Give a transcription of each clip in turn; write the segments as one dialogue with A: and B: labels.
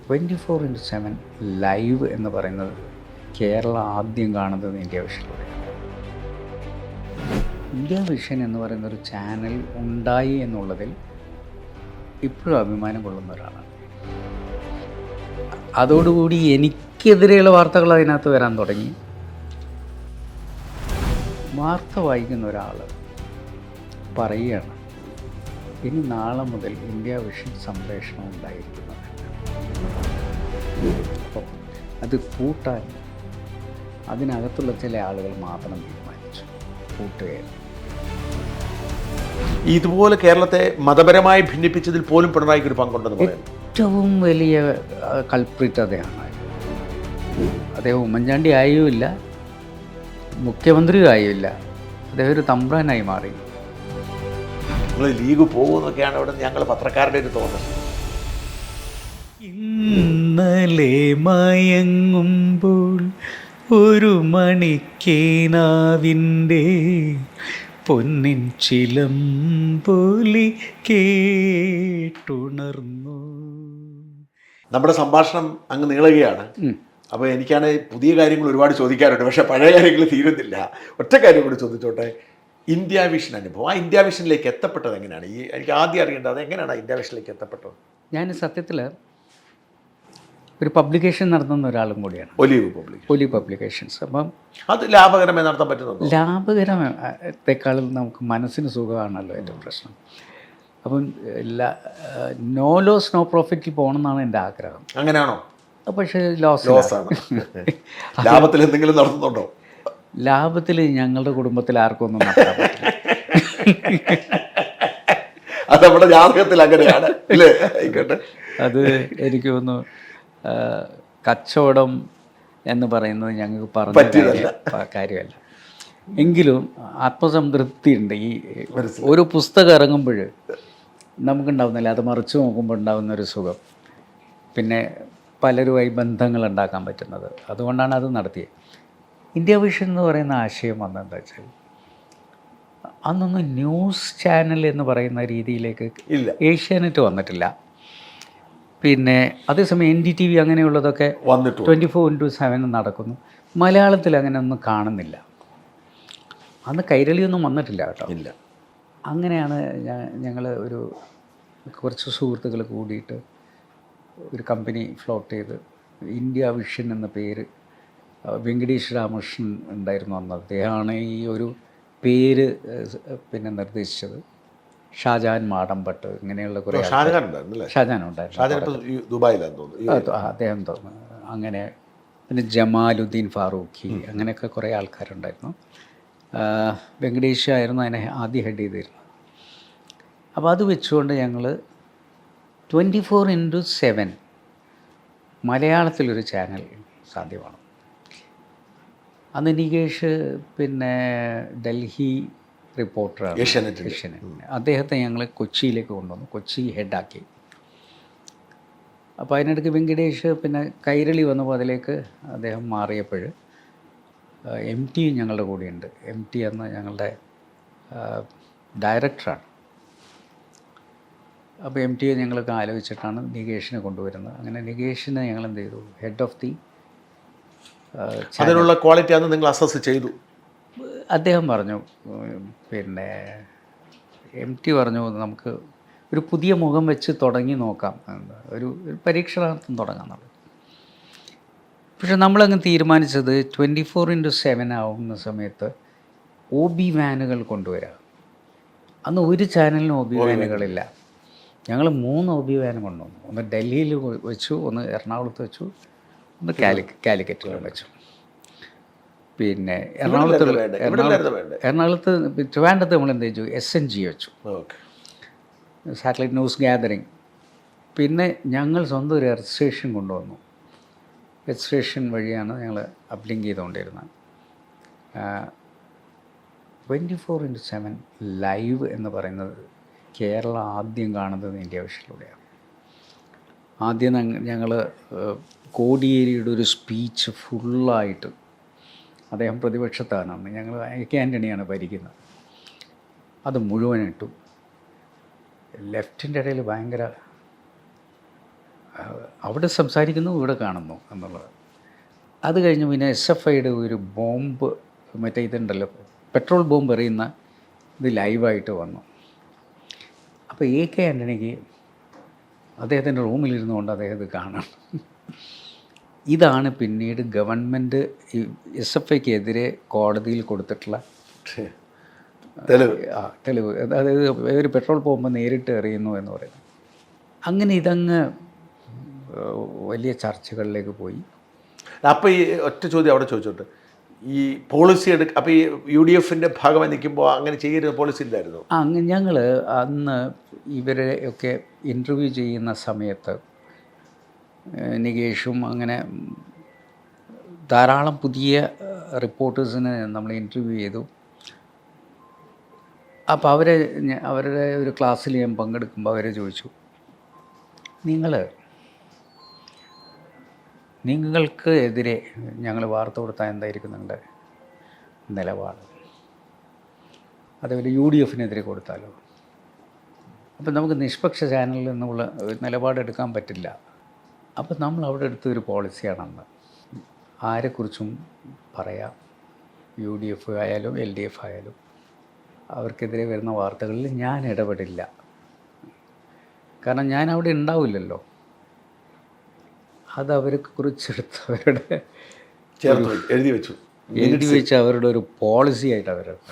A: 24/7 live എന്ന് പറയുന്നത് കേരളം ആദ്യം കാണുന്നത് ഇന്ത്യ വിഷനിലൂടെയാണ്. ഇന്ത്യ വിഷൻ എന്ന് പറയുന്നൊരു ചാനൽ ഉണ്ടായി എന്നുള്ളതിൽ ഇപ്പോഴും അഭിമാനം കൊള്ളുന്ന ഒരാളാണ്. അതോടുകൂടി എനിക്കെതിരെയുള്ള വാർത്തകൾ അതിനകത്ത് വരാൻ തുടങ്ങി. വാർത്ത വായിക്കുന്ന ഒരാൾ പറയുകയാണ്, ഇനി നാളെ മുതൽ ഇന്ത്യ വിഷൻ സംപ്രേഷണം ഉണ്ടായിരിക്കുന്നത്. അപ്പം അത് കൂട്ടാൻ അതിനകത്തുള്ള ചില ആളുകൾ മാത്രം തീരുമാനിച്ചു കൂട്ടുകയായിരുന്നു.
B: ഇതുപോലെ കേരളത്തെ മതപരമായി ഭിന്നിപ്പിച്ചതിൽ പോലും പിണറായിക്ക് ഒരു പങ്കുണ്ടെന്ന് പറയുന്നു.
A: ഏറ്റവും വലിയ കൾപ്രിറ്റ് അദ്ദേഹമാണ്. അദ്ദേഹം ഉമ്മൻചാണ്ടി ആയുമില്ല, മുഖ്യമന്ത്രിയും ആയുമില്ല, അദ്ദേഹം ഒരു തമ്പ്രാനായി മാറി.
B: നിങ്ങൾ ലീഗ് പോകുമെന്നൊക്കെയാണ് ഇവിടെ ഞങ്ങൾ പത്രക്കാരുടെ ഒരു തോന്നൽ.
A: ഇന്നലെ മയങ്ങുമ്പോൾ ഒരു മണിക്കേനാവിൻ്റെ പൊന്നിൻ ചിലമ്പൊലി കേട്ടുണർന്നു.
B: നമ്മുടെ സംഭാഷണം അങ്ങ് നീളുകയാണ്. അപ്പോൾ എനിക്കാണ് പുതിയ കാര്യങ്ങൾ ഒരുപാട് ചോദിക്കാറുണ്ട്, പക്ഷേ പഴയ കാര്യങ്ങൾ തീരുന്നില്ല. ഒറ്റ കാര്യം കൂടി ചോദിച്ചോട്ടെ, ഇന്ത്യ വിഷൻ അനുഭവം, ആ ഇന്ത്യ വിഷനിലേക്ക് എത്തപ്പെട്ടത് എങ്ങനെയാണ്? എനിക്ക് ആദ്യം അറിയേണ്ടത് അത് എങ്ങനെയാണ് ഇന്ത്യ വിഷനിലേക്ക് എത്തപ്പെട്ടത്?
A: ഞാൻ സത്യത്തിൽ ഒരു പബ്ലിക്കേഷൻ നടത്തുന്ന ഒരാളും കൂടിയാണ്, ഒലീവ് പബ്ലിക്കേഷൻസ്. അപ്പം
B: അത് ലാഭകരമായി നടത്താൻ പറ്റുന്നത്?
A: ലാഭകരത്തെക്കാളും നമുക്ക് മനസ്സിന് സുഖമാണല്ലോ എൻ്റെ പ്രശ്നം. അപ്പം നോ ലോസ് നോ പ്രോഫിറ്റിൽ പോകണമെന്നാണ് എൻ്റെ ആഗ്രഹം.
B: അങ്ങനെയാണോ?
A: പക്ഷേ ലോസ്
B: ആണ്. ലാഭത്തിൽ എന്തെങ്കിലും നടത്തുന്നുണ്ടോ?
A: ലാഭത്തിൽ ഞങ്ങളുടെ കുടുംബത്തിൽ ആർക്കും ഒന്നും നടത്താൻ പറ്റില്ല.
B: അത് നമ്മുടെ ജാതകത്തിൽ അങ്ങനെയാണ് അല്ലേ? ആയിക്കോട്ടെ.
A: അത് എനിക്ക് തോന്നുന്നു കച്ചവടം എന്ന് പറയുന്നത് ഞങ്ങൾക്ക് പറഞ്ഞ കാര്യമല്ല. എങ്കിലും ആത്മസംതൃപ്തിയുണ്ട്. ഈ ഒരു പുസ്തകം ഇറങ്ങുമ്പോൾ നമുക്കുണ്ടാവുന്നില്ല, അത് മറിച്ച് നോക്കുമ്പോൾ ഉണ്ടാകുന്നൊരു സുഖം, പിന്നെ പലരുമായി ബന്ധങ്ങൾ ഉണ്ടാക്കാൻ പറ്റുന്നത്. അതുകൊണ്ടാണ് അത് നടത്തിയത്. ഇന്ത്യ വിഷൻ എന്ന് പറയുന്ന ആശയം വന്നതെന്താ വെച്ചാൽ, അന്നൊന്നും ന്യൂസ് ചാനൽ എന്ന് പറയുന്ന രീതിയിലേക്ക്
B: ഇല്ല,
A: ഏഷ്യാനെറ്റ് വന്നിട്ടില്ല. പിന്നെ അതേസമയം NDTV അങ്ങനെയുള്ളതൊക്കെ 24/7 നടക്കുന്നു. മലയാളത്തിൽ അങ്ങനെ ഒന്നും കാണുന്നില്ല. അന്ന് കൈരളിയൊന്നും വന്നിട്ടില്ല കേട്ടോ.
B: ഇല്ല.
A: അങ്ങനെയാണ് ഞങ്ങൾ കുറച്ച് സുഹൃത്തുക്കൾ കൂടിയിട്ട് ഒരു കമ്പനി ഫ്ലോട്ട് ചെയ്ത് ഇന്ത്യ വിഷൻ എന്ന പേര്, വെങ്കടേഷ് രാമകൃഷ്ണൻ ഉണ്ടായിരുന്നു അന്ന്, അദ്ദേഹമാണ് ഈ ഒരു പേര് പിന്നെ നിർദ്ദേശിച്ചത്. ഷാജഹാൻ മാടമ്പട്ട് ഇങ്ങനെയുള്ള കുറേ ഷാജഹാൻ ഉണ്ടായിരുന്നു, അദ്ദേഹം തോന്നുന്നു. അങ്ങനെ പിന്നെ ജമാലുദ്ദീൻ ഫാറൂഖി, അങ്ങനെയൊക്കെ കുറേ ആൾക്കാരുണ്ടായിരുന്നു. വെങ്കടേഷ് ആയിരുന്നു അതിനെ ആദ്യം ഹെഡ് ചെയ്തിരുന്നത്. അപ്പോൾ അത് വെച്ചുകൊണ്ട് ഞങ്ങൾ 24/7 മലയാളത്തിലൊരു ചാനൽ സാധ്യമാണ്. അന്ന് നികേഷ് പിന്നെ ഡൽഹി റിപ്പോർട്ടറാണ്, ഏഷ്യാനെറ്റ്. അദ്ദേഹത്തെ ഞങ്ങൾ കൊച്ചിയിലേക്ക് കൊണ്ടുവന്നു, കൊച്ചി ഹെഡാക്കി. അപ്പോൾ അതിനിടയ്ക്ക് വെങ്കടേഷ് പിന്നെ കൈരളി വന്നപ്പോൾ അതിലേക്ക് അദ്ദേഹം മാറിയപ്പോൾ MT ഞങ്ങളുടെ കൂടെയുണ്ട്. MT എന്ന ഞങ്ങളുടെ ഡയറക്ടറാണ്. അപ്പോൾ MTയെ ഞങ്ങളൊക്കെ ആലോചിച്ചിട്ടാണ് നികേഷിനെ കൊണ്ടുവരുന്നത്. അങ്ങനെ നികേഷിനെ ഞങ്ങൾ എന്ത് ചെയ്തു, ഹെഡ് ഓഫ് ദി
B: അതിനുള്ള ക്വാളിറ്റി അന്ന് നിങ്ങൾ അസസ് ചെയ്തു?
A: അദ്ദേഹം പറഞ്ഞു, പിന്നെ MT പറഞ്ഞു, നമുക്ക് ഒരു പുതിയ മുഖം വെച്ച് തുടങ്ങി നോക്കാം, ഒരു പരീക്ഷണാർത്ഥം തുടങ്ങാമെന്നുള്ളത്. പക്ഷെ നമ്മളങ്ങ് തീരുമാനിച്ചത് 24/7 ആവുന്ന സമയത്ത് OB വാനുകൾ കൊണ്ടുവരാം. അന്ന് ഒരു ചാനലിനും OB വാനുകളില്ല. ഞങ്ങൾ 3 OB വാൻ കൊണ്ടുവന്നു. ഒന്ന് ഡൽഹിയിൽ വെച്ചു, ഒന്ന് എറണാകുളത്ത് വെച്ചു, ഒന്ന് കാലിക്കറ്റിലും വെച്ചു. പിന്നെ എറണാകുളത്ത് ട്രിവാൻഡ്രത്ത് നമ്മൾ എന്ത് ചെയ്തു, SNG വെച്ചു, സാറ്റലൈറ്റ് ന്യൂസ് ഗ്യാതറിങ്. പിന്നെ ഞങ്ങൾ സ്വന്തം ഒരു എർത്ത് സ്റ്റേഷൻ കൊണ്ടുവന്നു. എർത്ത് സ്റ്റേഷൻ വഴിയാണ് ഞങ്ങൾ അപ്ലിങ്ക് ചെയ്തുകൊണ്ടിരുന്നത്. 24/7 ലൈവ് എന്ന് പറയുന്നത് കേരളം ആദ്യം കാണുന്നത് ഇന്ത്യ വിഷനിലൂടെയാണ്. ആദ്യം ഞങ്ങൾ കോടിയേരിയുടെ ഒരു സ്പീച്ച് ഫുള്ളായിട്ട്, അദ്ദേഹം പ്രതിപക്ഷത്താണ് അന്ന്, ഞങ്ങൾ ആൻ്റണിയാണ് ഭരിക്കുന്നത്, അത് മുഴുവൻ ഇട്ടു. ലെഫ്റ്റിൻ്റെ ഇടയിൽ ഭയങ്കര അവിടെ സംസാരിക്കുന്നു, ഇവിടെ കാണുന്നു എന്നുള്ളത്. അത് കഴിഞ്ഞ് പിന്നെ SFIയുടെ ഒരു ബോംബ്, മറ്റേ ഇതുണ്ടല്ലോ, പെട്രോൾ ബോംബ് എറിയുന്ന ഇത് ലൈവായിട്ട് വന്നു. അപ്പോൾ AK ആൻ്റണിക്ക് അദ്ദേഹത്തിൻ്റെ റൂമിലിരുന്നുകൊണ്ട് അദ്ദേഹം ഇത് കാണണം. ഇതാണ് പിന്നീട് ഗവൺമെൻറ് ഈ SFIക്കെതിരെ കോടതിയിൽ കൊടുത്തിട്ടുള്ള തെളിവ്. അതായത് ഒരു പെട്രോൾ ബോംബ് നേരിട്ട് എറിയുന്നു എന്ന് പറയുന്നത്. അങ്ങനെ ഇതങ്ങ് വലിയ ചർച്ചകളിലേക്ക് പോയി.
B: അപ്പോൾ ഈ ഒറ്റ ചോദ്യം അവിടെ ചോദിച്ചോട്ടെ, ഈ പോളിസി അപ്പോൾ ഈ UDFൻ്റെ ഭാഗമായി നിൽക്കുമ്പോൾ അങ്ങനെ ചെയ്യരുത് പോളിസി ഇല്ലായിരുന്നു?
A: അങ്ങനെ ഞങ്ങൾ അന്ന് ഇവരെ ഒക്കെ ഇൻ്റർവ്യൂ ചെയ്യുന്ന സമയത്ത് നികേഷും അങ്ങനെ ധാരാളം പുതിയ റിപ്പോർട്ടേഴ്സിനെ നമ്മൾ ഇൻ്റർവ്യൂ ചെയ്തു. അപ്പോൾ അവരുടെ ഒരു ക്ലാസ്സിൽ ഞാൻ പങ്കെടുക്കുമ്പോൾ അവരെ ചോദിച്ചു, നിങ്ങൾക്ക് എതിരെ ഞങ്ങൾ വാർത്ത കൊടുത്താൽ എന്തായിരിക്കും നിങ്ങളുടെ നിലപാട്? അതേപോലെ UDFനെതിരെ കൊടുത്താലോ? അപ്പം നമുക്ക് നിഷ്പക്ഷ ചാനലിൽ നിന്നുള്ള നിലപാടെടുക്കാൻ പറ്റില്ല. അപ്പം നമ്മൾ അവിടെ എടുത്തൊരു പോളിസിയാണെന്ന്, ആരെക്കുറിച്ചും പറയാം, UDF ആയാലും LDF ആയാലും അവർക്കെതിരെ വരുന്ന വാർത്തകളിൽ ഞാൻ ഇടപെടില്ല. കാരണം ഞാൻ അവിടെ ഉണ്ടാവില്ലല്ലോ. അത് അവരെ കുറിച്ചെടുത്ത് അവരുടെ
B: എഴുതി വെച്ച
A: അവരുടെ ഒരു പോളിസി ആയിട്ട് അവരെടുത്തു.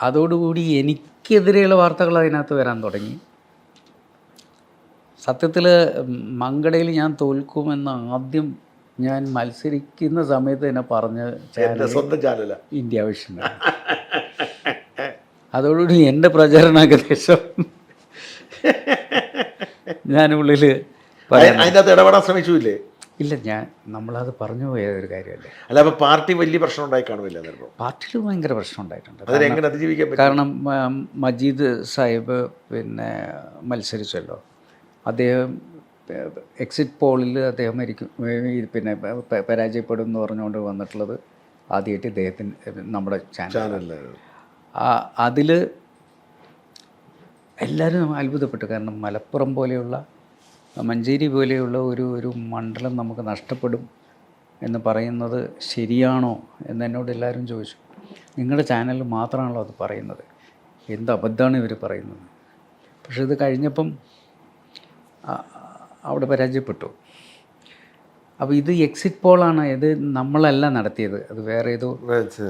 A: അതോടുകൂടി എനിക്കെതിരെയുള്ള വാർത്തകൾ അതിനകത്ത് വരാൻ തുടങ്ങി. സത്യത്തിൽ മങ്കടയിൽ ഞാൻ തോൽക്കുമെന്ന് ആദ്യം ഞാൻ മത്സരിക്കുന്ന സമയത്ത് തന്നെ പറഞ്ഞ
B: സ്വന്തം ചാനല
A: ഇന്ത്യ വിഷൻ. അതോടുകൂടി എൻ്റെ പ്രചരണം ഏകദേശം ഞാനുള്ളിൽ
B: അതിനകത്ത് ഇടപെടാൻ ശ്രമിച്ചില്ലേ?
A: ഇല്ല, നമ്മളത് പറഞ്ഞു പോയ ഒരു കാര്യമല്ലേ.
B: അല്ല, അപ്പോൾ പാർട്ടി വലിയ പ്രശ്നം ഉണ്ടായി കാണുമില്ല?
A: പാർട്ടിയിൽ ഭയങ്കര പ്രശ്നം ഉണ്ടായിട്ടുണ്ട്.
B: അതിനെങ്ങനെ അതിജീവിക്കാൻ പറ്റും?
A: കാരണം മജീദ് സാഹിബ് പിന്നെ മത്സരിച്ചല്ലോ. അദ്ദേഹം എക്സിറ്റ് പോളിൽ അദ്ദേഹം പിന്നെ പരാജയപ്പെടും എന്ന് പറഞ്ഞുകൊണ്ട് വന്നിട്ടുള്ളത് ആദ്യമായിട്ട് ഇദ്ദേഹത്തിന് നമ്മുടെ ചാനലിലായിരുന്നു. അതിൽ എല്ലാവരും അത്ഭുതപ്പെട്ടു. കാരണം മലപ്പുറം പോലെയുള്ള, മഞ്ചേരി പോലെയുള്ള ഒരു മണ്ഡലം നമുക്ക് നഷ്ടപ്പെടും എന്ന് പറയുന്നത് ശരിയാണോ എന്ന് എന്നോട് എല്ലാവരും ചോദിച്ചു. നിങ്ങളുടെ ചാനലിൽ മാത്രമാണല്ലോ അത് പറയുന്നത്, എന്ത് അബദ്ധമാണ് ഇവർ പറയുന്നത്? പക്ഷെ ഇത് കഴിഞ്ഞപ്പം അവിടെ പരാജയപ്പെട്ടു. അപ്പോൾ ഇത് എക്സിറ്റ് പോളാണ്, ഇത് നമ്മളല്ല നടത്തിയത്, അത് വേറെ ഏതോ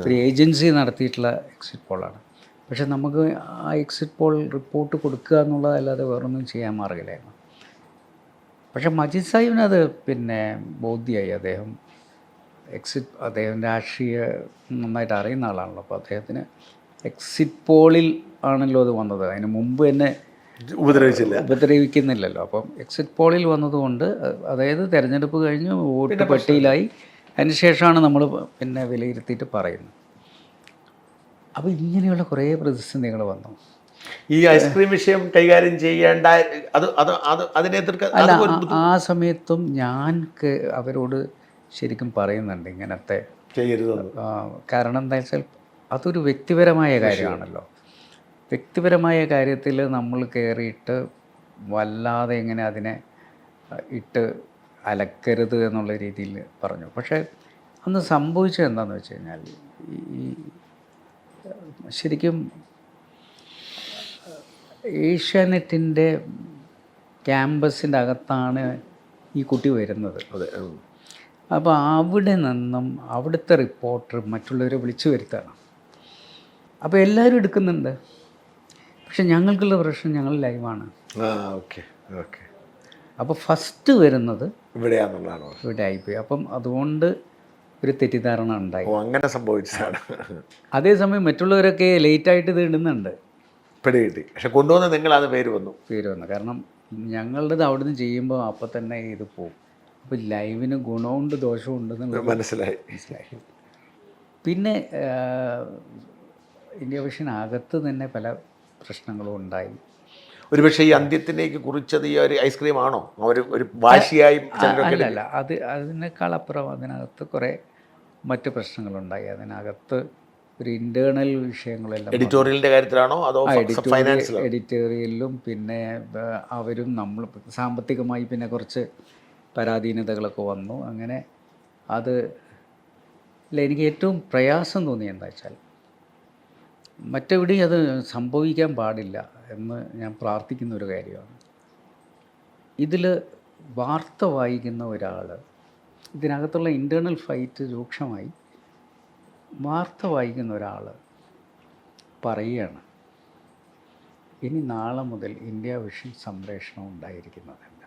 A: ഒരു ഏജൻസി നടത്തിയിട്ടുള്ള എക്സിറ്റ് പോളാണ്. പക്ഷെ നമുക്ക് ആ എക്സിറ്റ് പോൾ റിപ്പോർട്ട് കൊടുക്കുക എന്നുള്ളതല്ലാതെ വേറൊന്നും ചെയ്യാൻ മാർഗമില്ലായിരുന്നു. പക്ഷെ മജീദ് സാഹിബിനത് പിന്നെ ബോധ്യമായി. അദ്ദേഹം രാഷ്ട്രീയ നന്നായിട്ട് അറിയുന്ന ആളാണല്ലോ. അപ്പോൾ അദ്ദേഹത്തിന് എക്സിറ്റ് പോളിൽ ആണല്ലോ അത് വന്നത്, അതിന് മുമ്പ് തന്നെ ഉപദ്രവിക്കുന്നില്ലല്ലോ. അപ്പം എക്സിറ്റ് പോളിൽ വന്നതുകൊണ്ട്, അതായത് തിരഞ്ഞെടുപ്പ് കഴിഞ്ഞ് വോട്ട് പട്ടികയിലായി, അതിന് ശേഷമാണ് നമ്മൾ പിന്നെ വിലയിരുത്തിയിട്ട് പറയുന്നത്. അപ്പോൾ ഇങ്ങനെയുള്ള കുറേ പ്രതിസന്ധികൾ വന്നു.
B: ഈ ഐസ്ക്രീം വിഷയം കൈകാര്യം ചെയ്യേണ്ട അതിനെ
A: അല്ല, ആ സമയത്തും ഞാൻ അവരോട് ശരിക്കും പറയുന്നുണ്ട് ഇങ്ങനത്തെ ചെയ്യരുതെന്ന്. കാരണം എന്താ വെച്ചാൽ അതൊരു വ്യക്തിപരമായ കാര്യമാണല്ലോ. വ്യക്തിപരമായ കാര്യത്തിൽ നമ്മൾ കയറിയിട്ട് വല്ലാതെ ഇങ്ങനെ അതിനെ ഇട്ട് അലക്കരുത് എന്നുള്ള രീതിയിൽ പറഞ്ഞു. പക്ഷേ അന്ന് സംഭവിച്ചത് എന്താണെന്ന് വെച്ച് കഴിഞ്ഞാൽ, ഈ ശരിക്കും ഏഷ്യാനെറ്റിൻ്റെ ക്യാമ്പസിൻ്റെ അകത്താണ് ഈ കുട്ടി വരുന്നത്. അപ്പോൾ അവിടെ നിന്നും അവിടുത്തെ റിപ്പോർട്ടർ മറ്റുള്ളവരെ വിളിച്ചു വരുത്താണ്. അപ്പോൾ എല്ലാവരും എടുക്കുന്നുണ്ട്. പക്ഷെ ഞങ്ങൾക്കുള്ള പ്രശ്നം, ഞങ്ങൾ ലൈവാണ്. അപ്പോൾ ഫസ്റ്റ് വരുന്നത് ഇവിടെ ആയിപ്പോയി. അപ്പം അതുകൊണ്ട് ഒരു തെറ്റിദ്ധാരണ ഉണ്ടായി.
B: അങ്ങനെ സംഭവിച്ചതാണ്.
A: അതേസമയം മറ്റുള്ളവരൊക്കെ ലേറ്റായിട്ട് ഇത് ഇടുന്നുണ്ട്.
B: കിട്ടി. പക്ഷെ കൊണ്ടുവന്ന് നിങ്ങളത് പേര് വന്നു.
A: കാരണം ഞങ്ങളുടേത് അവിടുന്ന് ചെയ്യുമ്പോൾ അപ്പം തന്നെ ഇത് പോകും. അപ്പോൾ ലൈവിന് ഗുണമുണ്ട് ദോഷവും ഉണ്ടെന്ന്
B: മനസ്സിലായി.
A: പിന്നെ ഇന്ത്യ വിഷനകത്ത് തന്നെ പല പ്രശ്നങ്ങളും ഉണ്ടായി.
B: ഒരുപക്ഷെ ഈ അന്ത്യത്തിലേക്ക് കുറിച്ചത് ഈ ഒരു ഐസ്ക്രീം ആണോ? ഒരു വാശിയായി?
A: അല്ല, അതിനേക്കാൾ അപ്പുറം അതിനകത്ത് കുറേ മറ്റ് പ്രശ്നങ്ങളുണ്ടായി. അതിനകത്ത് ഒരു ഇൻറ്റേർണൽ വിഷയങ്ങളെല്ലാം
B: എഡിറ്റോറിയലിൻ്റെ കാര്യത്തിലാണോ അതോ ഫൈനാൻസിലോ?
A: എഡിറ്റോറിയലിലും പിന്നെ അവരും നമ്മൾ സാമ്പത്തികമായി പിന്നെ കുറച്ച് പരാധീനതകളൊക്കെ വന്നു. അങ്ങനെ അത് അല്ല, എനിക്ക് ഏറ്റവും പ്രയാസം തോന്നി എന്താ വെച്ചാൽ മറ്റെവിടെയും അത് സംഭവിക്കാൻ പാടില്ല എന്ന് ഞാൻ പ്രാർത്ഥിക്കുന്ന ഒരു കാര്യമാണ്. ഇതിൽ വാർത്ത വായിക്കുന്ന ഒരാൾ, ഇതിനകത്തുള്ള ഇൻറ്റേർണൽ ഫൈറ്റ് രൂക്ഷമായി, വാർത്ത വായിക്കുന്ന ഒരാൾ പറയുകയാണ് ഇനി നാളെ മുതൽ ഇന്ത്യ വിഷൻ സംപ്രേഷണം ഉണ്ടായിരിക്കുന്നതല്ല.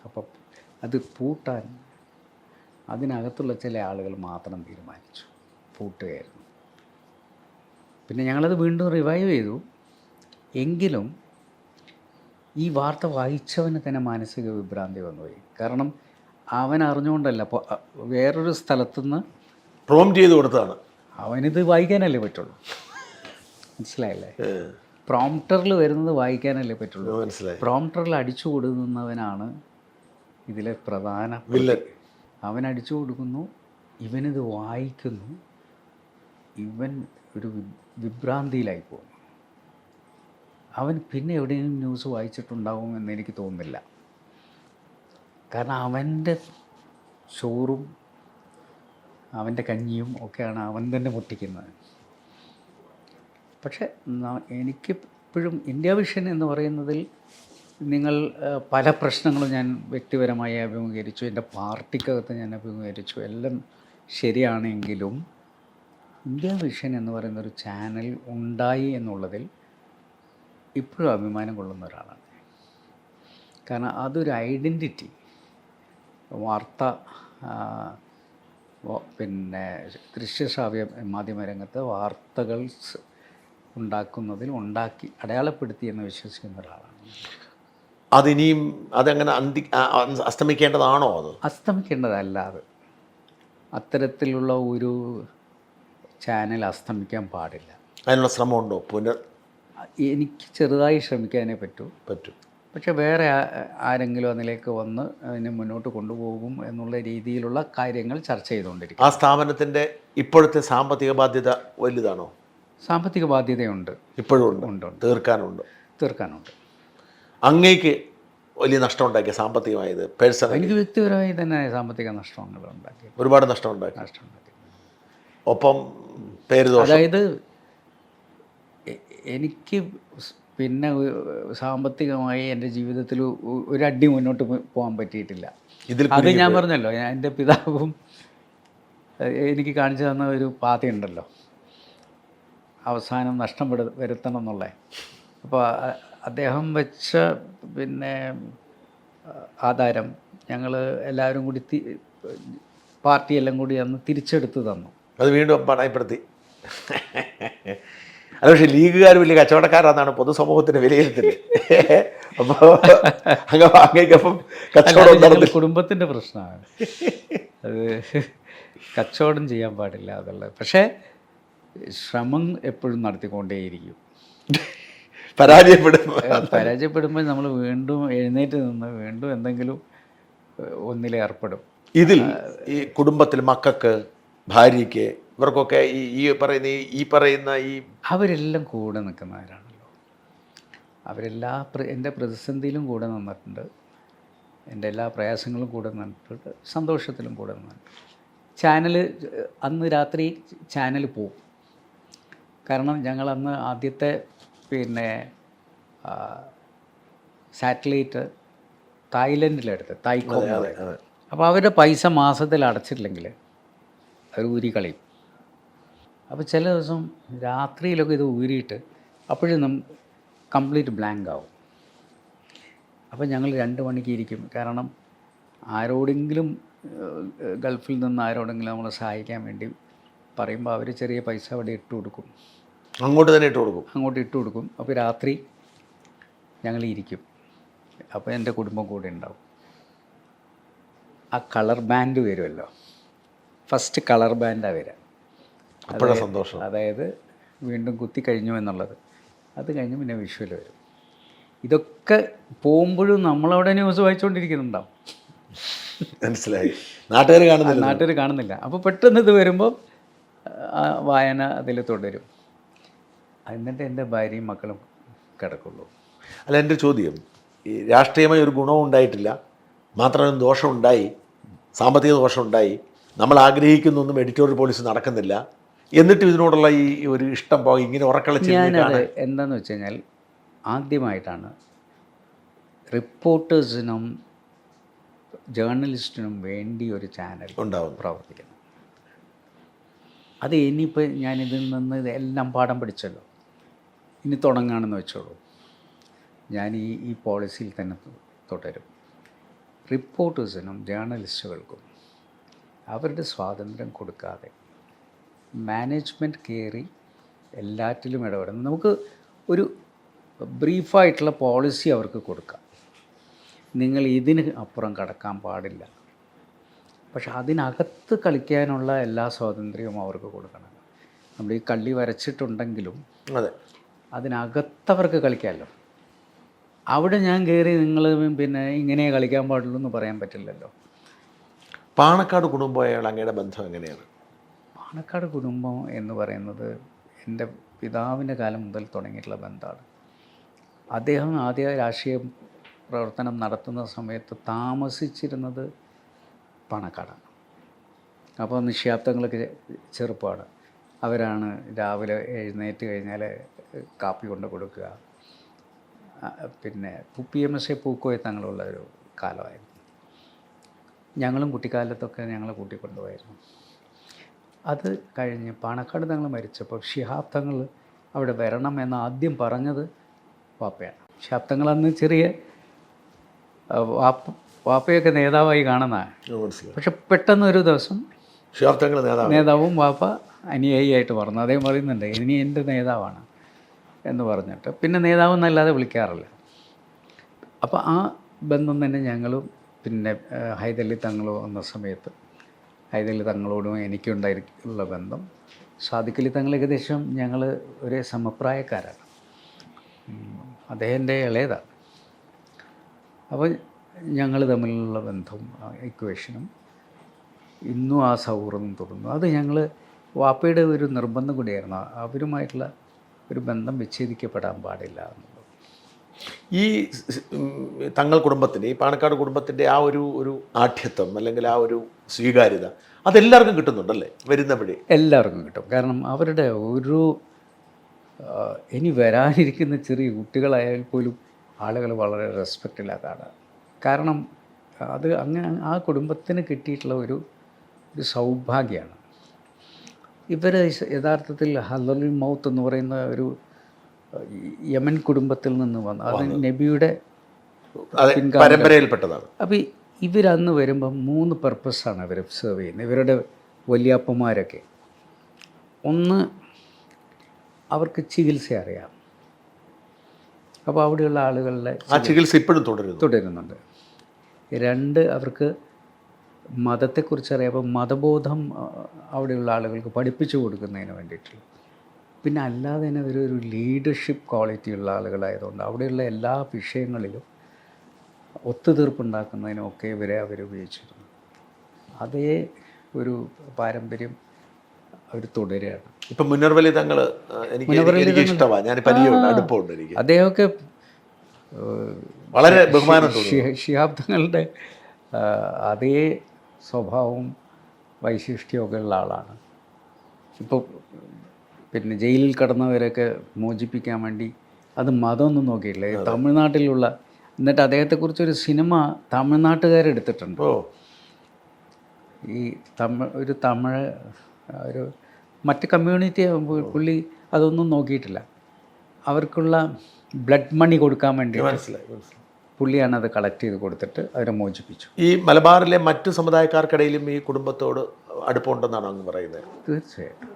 A: അപ്പം അത് പൂട്ടാൻ അതിനകത്തുള്ള ചില ആളുകൾ മാത്രം തീരുമാനിച്ചു, പൂട്ടുകയായിരുന്നു. പിന്നെ ഞങ്ങളത് വീണ്ടും റിവൈവ് ചെയ്തു. എങ്കിലും ഈ വാർത്ത വായിച്ചവന് തന്നെ മാനസിക വിഭ്രാന്തി വന്നുപോയി. കാരണം അവൻ അറിഞ്ഞുകൊണ്ടല്ല, അപ്പോൾ വേറൊരു സ്ഥലത്തുനിന്ന്
B: പ്രോംപ്റ്റ് ചെയ്ത് കൊടുത്തതാണ്.
A: അവനിത് വായിക്കാനല്ലേ പറ്റുള്ളൂ, മനസ്സിലായല്ലേ? പ്രോംപ്റ്ററിൽ വരുന്നത് വായിക്കാനല്ലേ പറ്റുള്ളൂ.
B: മനസ്സിലായി.
A: പ്രോംപ്റ്ററിൽ അടിച്ചു കൊടുക്കുന്നവനാണ് ഇതിലെ പ്രധാന
B: വില്ലൻ.
A: അവൻ അടിച്ചു കൊടുക്കുന്നു, ഇവനിത് വായിക്കുന്നു, ഇവൻ ഒരു വിഭ്രാന്തിയിലായി പോകുന്നു. അവൻ പിന്നെ എവിടെയെങ്കിലും ന്യൂസ് വായിച്ചിട്ടുണ്ടാവും എന്ന് എനിക്ക് തോന്നുന്നില്ല. കാരണം അവൻ്റെ ചോറും അവൻ്റെ കഞ്ഞിയും ഒക്കെയാണ് അവൻ തന്നെ മുട്ടിക്കുന്നത്. പക്ഷേ എനിക്കിപ്പോഴും ഇന്ത്യ വിഷൻ എന്ന് പറയുന്നതിൽ നിങ്ങൾ പല പ്രശ്നങ്ങളും ഞാൻ വ്യക്തിപരമായി അഭിമുഖീകരിച്ചു, എൻ്റെ പാർട്ടിക്കകത്ത് ഞാൻ അഭിമുഖീകരിച്ചു, എല്ലാം ശരിയാണെങ്കിലും ഇന്ത്യ വിഷൻ എന്ന് പറയുന്നൊരു ചാനൽ ഉണ്ടായി എന്നുള്ളതിൽ ഇപ്പോഴും അഭിമാനം കൊള്ളുന്ന ഒരാളാണ്. കാരണം അതൊരു ഐഡൻറ്റിറ്റി, വാർത്ത പിന്നെ ദൃശ്യശ്രാവ്യ മാധ്യമരംഗത്ത് വാർത്തകൾ ഉണ്ടാക്കി അടയാളപ്പെടുത്തിയെന്ന് വിശ്വസിക്കുന്ന ഒരാളാണ്.
B: അതിനിയും അതങ്ങനെ അസ്തമിക്കേണ്ടതാണോ? അത്
A: അസ്തമിക്കേണ്ടതല്ല. അത് അത്തരത്തിലുള്ള ഒരു ചാനൽ അസ്തമിക്കാൻ പാടില്ല.
B: അതിനുള്ള ശ്രമമുണ്ടോ?
A: എനിക്ക് ചെറുതായി ശ്രമിക്കാനേ പറ്റൂ. പക്ഷെ വേറെ ആരെങ്കിലും അതിലേക്ക് വന്ന് അതിനെ മുന്നോട്ട് കൊണ്ടുപോകും എന്നുള്ള രീതിയിലുള്ള കാര്യങ്ങൾ ചർച്ച ചെയ്തുകൊണ്ടിരിക്കും.
B: ആ സ്ഥാപനത്തിൻ്റെ ഇപ്പോഴത്തെ സാമ്പത്തിക ബാധ്യത വലുതാണോ?
A: സാമ്പത്തിക ബാധ്യതയുണ്ട്,
B: ഇപ്പോഴും ഉണ്ട്. തീർക്കാനുണ്ട്. അങ്ങേക്ക് വലിയ നഷ്ടം ഉണ്ടാക്കിയ സാമ്പത്തികമായത് പേഴ്സണൽ?
A: എനിക്ക് വ്യക്തിപരമായി തന്നെ സാമ്പത്തിക നഷ്ടങ്ങൾ ഉണ്ടാക്കി,
B: ഒരുപാട് നഷ്ടം ഉണ്ടാക്കി. ഒപ്പം പേര്,
A: അതായത് എനിക്ക് പിന്നെ സാമ്പത്തികമായി എൻ്റെ ജീവിതത്തിൽ ഒരു അടി മുന്നോട്ട് പോകാൻ പറ്റിയിട്ടില്ല. അത് ഞാൻ പറഞ്ഞല്ലോ, എൻ്റെ പിതാവും എനിക്ക് കാണിച്ചു തന്ന ഒരു പാതയുണ്ടല്ലോ, അവസാനം നഷ്ടം വരുത്തണം എന്നുള്ള. അപ്പോൾ അദ്ദേഹം വെച്ച പിന്നെ ആധാരം ഞങ്ങൾ എല്ലാവരും കൂടി പാർട്ടിയെല്ലാം കൂടി അന്ന് തിരിച്ചെടുത്ത് തന്നു.
B: അത് വീണ്ടും പണയപ്പെടുത്തി. അത് പക്ഷേ ലീഗുകാർ വലിയ കച്ചവടക്കാരാണെന്നാണ് പൊതുസമൂഹത്തിൻ്റെ വിലയിരുത്തല്. അപ്പോൾ അങ്ങേക്കപ്പം കച്ചവടം
A: കുടുംബത്തിൻ്റെ പ്രശ്നമാണ്. അത് കച്ചവടം ചെയ്യാൻ പാടില്ല അതുള്ളത്. പക്ഷേ ശ്രമം എപ്പോഴും നടത്തിക്കൊണ്ടേയിരിക്കും. പരാജയപ്പെടുമ്പോൾ നമ്മൾ വീണ്ടും എഴുന്നേറ്റ് നിന്ന് വീണ്ടും എന്തെങ്കിലും ഒന്നിലേർപ്പെടും.
B: ഇതിൽ ഈ കുടുംബത്തിൽ മക്കൾക്ക്, ഭാര്യയ്ക്ക്, ഇവർക്കൊക്കെ
A: അവരെല്ലാം കൂടെ നിൽക്കുന്നവരാണല്ലോ. എൻ്റെ പ്രതിസന്ധിയിലും കൂടെ നിന്നിട്ടുണ്ട്, എൻ്റെ എല്ലാ പ്രയാസങ്ങളും കൂടെ നിന്നിട്ടുണ്ട്, സന്തോഷത്തിലും കൂടെ നിന്നിട്ടുണ്ട്. ചാനൽ അന്ന് രാത്രി ചാനൽ പോവും. കാരണം ഞങ്ങളന്ന് ആദ്യത്തെ പിന്നെ സാറ്റലൈറ്റ് തായ്ലൻഡിലെടുത്ത് തായ്ക്കോം. അപ്പോൾ അവരുടെ പൈസ മാസത്തിൽ അടച്ചിട്ടില്ലെങ്കിൽ അവർ ഊരിക്കളയും. അപ്പോൾ ചില ദിവസം രാത്രിയിലൊക്കെ ഇത് ഊരിയിട്ട് അപ്പോഴും കംപ്ലീറ്റ് ബ്ലാങ്ക് ആവും. അപ്പോൾ ഞങ്ങൾ 2 മണിക്ക് ഇരിക്കും. കാരണം ആരോടെങ്കിലും ഗൾഫിൽ നിന്ന് ആരോടെങ്കിലും നമ്മളെ സഹായിക്കാൻ വേണ്ടി പറയുമ്പോൾ അവർ ചെറിയ പൈസ അവിടെ ഇട്ട് കൊടുക്കും,
B: അങ്ങോട്ട്
A: ഇട്ട് കൊടുക്കും. അപ്പോൾ രാത്രി ഞങ്ങൾ ഇരിക്കും. അപ്പോൾ എൻ്റെ കുടുംബം കൂടെ ഉണ്ടാവും. ആ കളർ ബാൻഡ് വരുമല്ലോ, ഫസ്റ്റ് കളർ ബാൻഡാണ് വരിക.
B: സന്തോഷം.
A: അതായത് വീണ്ടും കുത്തി കഴിഞ്ഞു എന്നുള്ളത്. അത് കഴിഞ്ഞ് പിന്നെ വിഷ്വൽ വരും. ഇതൊക്കെ പോകുമ്പോഴും നമ്മളവിടെ ന്യൂസ് വായിച്ചുകൊണ്ടിരിക്കുന്നുണ്ടാവും.
B: മനസ്സിലായി. നാട്ടുകാർ കാണുന്നില്ല.
A: അപ്പോൾ പെട്ടെന്ന് ഇത് വരുമ്പോൾ വായന അതിൽ തുടരും. എന്നിട്ട് എൻ്റെ ഭാര്യയും മക്കളും കിടക്കുള്ളൂ.
B: അല്ല, എൻ്റെ ചോദ്യം, ഈ രാഷ്ട്രീയമായി ഒരു ഗുണവും ഉണ്ടായിട്ടില്ല, മാത്രമല്ല ദോഷമുണ്ടായി, സാമ്പത്തിക ദോഷമുണ്ടായി, നമ്മൾ ആഗ്രഹിക്കുന്നൊന്നും എഡിറ്റോറിയൽ പോളിസി നടക്കുന്നില്ല, എന്നിട്ടും ഇതിനോടുള്ള ഈ ഒരു ഇഷ്ടം പോകും ഇങ്ങനെ ഉറക്കളച്ച്
A: ഞാനത് എന്താണെന്ന് വെച്ച് കഴിഞ്ഞാൽ ആദ്യമായിട്ടാണ് റിപ്പോർട്ടേഴ്സിനും ജേർണലിസ്റ്റിനും വേണ്ടി ഒരു ചാനൽ പ്രവർത്തിക്കുന്നത്. അത് ഇനിയിപ്പോൾ ഞാനിതിൽ നിന്ന് ഇതെല്ലാം പാഠം പഠിച്ചല്ലോ, ഇനി തുടങ്ങുകയാണെന്ന് വെച്ചോളൂ. ഞാൻ ഈ പോളിസിയിൽ തന്നെ തുടരും. റിപ്പോർട്ടേഴ്സിനും ജേർണലിസ്റ്റുകൾക്കും അവരുടെ സ്വാതന്ത്ര്യം കൊടുക്കാതെ മാനേജ്മെൻറ്റ് കയറി എല്ലാറ്റിലും ഇടപെടുന്നു. നമുക്ക് ഒരു ബ്രീഫായിട്ടുള്ള പോളിസി അവർക്ക് കൊടുക്കാം, നിങ്ങൾ ഇതിന് അപ്പുറം കടക്കാൻ പാടില്ല, പക്ഷെ അതിനകത്ത് കളിക്കാനുള്ള എല്ലാ സ്വാതന്ത്ര്യവും അവർക്ക് കൊടുക്കണം. നമ്മൾ ഈ കള്ളി വരച്ചിട്ടുണ്ടെങ്കിലും
B: അതെ,
A: അതിനകത്തവർക്ക് കളിക്കാമല്ലോ. അവിടെ ഞാൻ കയറി നിങ്ങൾ പിന്നെ ഇങ്ങനെ കളിക്കാൻ പാടുള്ളൂ എന്ന് പറയാൻ പറ്റില്ലല്ലോ.
B: പാണക്കാട് കുടുംബമായുള്ള അങ്ങയുടെ ബന്ധം എങ്ങനെയാണ്?
A: പാണക്കാട് കുടുംബം എന്ന് പറയുന്നത് എൻ്റെ പിതാവിൻ്റെ കാലം മുതൽ തുടങ്ങിയിട്ടുള്ള ബന്ധമാണ്. അദ്ദേഹം ആദ്യ രാഷ്ട്രീയ പ്രവർത്തനം നടത്തുന്ന സമയത്ത് താമസിച്ചിരുന്നത് പാണക്കാടാണ്. അപ്പോൾ നിശ്ശാബ്ദങ്ങളൊക്കെ ചെറുപ്പമാണ്. അവരാണ് രാവിലെ എഴുന്നേറ്റ് കഴിഞ്ഞാൽ കാപ്പി കൊണ്ട് കൊടുക്കുക. പിന്നെ PMSA പൂക്കോയ തങ്ങളുള്ള ഒരു കാലമായിരുന്നു. ഞങ്ങളും കുട്ടിക്കാലത്തൊക്കെ ഞങ്ങളെ കൂട്ടിക്കൊണ്ടുപോയിരുന്നു. അത് കഴിഞ്ഞ് പാണക്കാട് തങ്ങൾ മരിച്ചപ്പോൾ ശിഹാബ് തങ്ങൾ അവിടെ വരണമെന്ന് ആദ്യം പറഞ്ഞത് വാപ്പയാണ്. ശിഹാബ് തങ്ങൾ അന്ന് ചെറിയ വാപ്പയൊക്കെ നേതാവായി കാണുന്നതാണ്. പക്ഷെ പെട്ടെന്നൊരു ദിവസം
B: ശിഹാബ് തങ്ങൾ
A: നേതാവും വാപ്പ അനുയായിയായിട്ട് പറഞ്ഞു. അദ്ദേഹം പറയുന്നുണ്ട് ഇനി എൻ്റെ നേതാവാണ് എന്ന് പറഞ്ഞിട്ട് പിന്നെ നേതാവ് എന്നല്ലാതെ വിളിക്കാറില്ല. അപ്പോൾ ആ ബന്ധം തന്നെ ഞങ്ങളും പിന്നെ ഹൈദരലി തങ്ങളും വന്ന സമയത്ത് ഹൈദരലി തങ്ങളോടും എനിക്കുണ്ടായിട്ടുള്ള ബന്ധം. സാദിഖലി തങ്ങൾ ഏകദേശം ഞങ്ങൾ ഒരേ സമപ്രായക്കാരാണ്. അദ്ദേഹത്തിൻ്റെ ഇളയതാണ്. അപ്പോൾ ഞങ്ങൾ തമ്മിലുള്ള ബന്ധവും ഇക്വേഷനും ഇന്നും ആ സൗഹൃദം തുടർന്നു. അത് ഞങ്ങൾ വാപ്പയുടെ ഒരു നിർബന്ധം കൂടിയായിരുന്നു, അവരുമായിട്ടുള്ള ഒരു ബന്ധം വിച്ഛേദിക്കപ്പെടാൻ പാടില്ല എന്നുള്ളത്.
B: ഈ തങ്ങൾ കുടുംബത്തിൻ്റെ, ഈ പാണക്കാട് കുടുംബത്തിൻ്റെ ആ ഒരു ആഠ്യത്വം അല്ലെങ്കിൽ ആ ഒരു സ്വീകാര്യത അതെല്ലാവർക്കും കിട്ടുന്നുണ്ടല്ലേ? വരുന്നവഴി
A: എല്ലാവർക്കും കിട്ടും. കാരണം അവരുടെ ഒരു ഇനി വരാനിരിക്കുന്ന ചെറിയ കുട്ടികളായാൽ പോലും ആളുകൾ വളരെ റെസ്പെക്റ്റില്ലാതാണ്. കാരണം അത് അങ്ങനെ ആ കുടുംബത്തിന് കിട്ടിയിട്ടുള്ള ഒരു സൗഭാഗ്യമാണ്. ഇവർ യഥാർത്ഥത്തിൽ ഹലറുൽ മൗത്ത് എന്ന് പറയുന്ന ഒരു യമൻ കുടുംബത്തിൽ നിന്ന് വന്ന, അത് നബിയുടെ
B: പരമ്പരയിൽപ്പെട്ടതാണ്.
A: അപ്പോൾ ഇവരന്ന് വരുമ്പം 3 പർപ്പസാണ് അവർ സെർവ് ചെയ്യുന്നത്. ഇവരുടെ വലിയപ്പന്മാരൊക്കെ, ഒന്ന് അവർക്ക് ചികിത്സ അറിയാം, അപ്പോൾ അവിടെയുള്ള ആളുകളുടെ
B: ആ ചികിത്സ ഇപ്പോഴും
A: തുടരുന്നുണ്ട്. 2 അവർക്ക് മതത്തെക്കുറിച്ച് അറിയാം, അപ്പോൾ മതബോധം അവിടെയുള്ള ആളുകൾക്ക് പഠിപ്പിച്ചു കൊടുക്കുന്നതിന് വേണ്ടിയിട്ടുള്ള. പിന്നെ അല്ലാതെ തന്നെ ഒരു ലീഡർഷിപ്പ് ക്വാളിറ്റി ഉള്ള ആളുകളായതുകൊണ്ട് അവിടെയുള്ള എല്ലാ വിഷയങ്ങളിലും ഒത്തുതീർപ്പുണ്ടാക്കുന്നതിനുമൊക്കെ ഇവരെ അവരുപയോഗിച്ചിരുന്നു. അതേ ഒരു പാരമ്പര്യം അവർ തുടരുകയാണ്.
B: ഇപ്പം മുനവ്വർ തങ്ങൾ എനിക്ക് ഇഷ്ടമാണ്, ഞാൻ പരിചയമുണ്ട്, അടുപ്പമുണ്ട് എനിക്ക്.
A: അദ്ദേഹമൊക്കെ
B: വളരെ ബഹുമാനം.
A: ശിഹാബ് തങ്ങളുടെ അതേ സ്വഭാവവും വൈശിഷ്ട്യമൊക്കെ ഉള്ള ആളാണ്. ഇപ്പോൾ പിന്നെ ജയിലിൽ കിടന്നവരൊക്കെ മോചിപ്പിക്കാൻ വേണ്ടി അത് മതമൊന്നും നോക്കിയില്ല. തമിഴ്നാട്ടിലുള്ള, എന്നിട്ട് അദ്ദേഹത്തെക്കുറിച്ചൊരു സിനിമ തമിഴ്നാട്ടുകാരെടുത്തിട്ടുണ്ട്. ഈ ഒരു തമിഴ് ഒരു മറ്റ് കമ്മ്യൂണിറ്റി പുള്ളി അതൊന്നും നോക്കിയിട്ടില്ല. അവർക്കുള്ള ബ്ലഡ് മണി കൊടുക്കാൻ വേണ്ടി പുള്ളിയാണ് അത് കളക്ട് ചെയ്ത് കൊടുത്തിട്ട് അവരെ മോചിപ്പിച്ചു.
B: ഈ മലബാറിലെ മറ്റു സമുദായക്കാർക്കിടയിലും ഈ കുടുംബത്തോട് അടുപ്പമുണ്ടെന്നാണ് അങ്ങ് പറയുന്നത്?
A: തീർച്ചയായിട്ടും.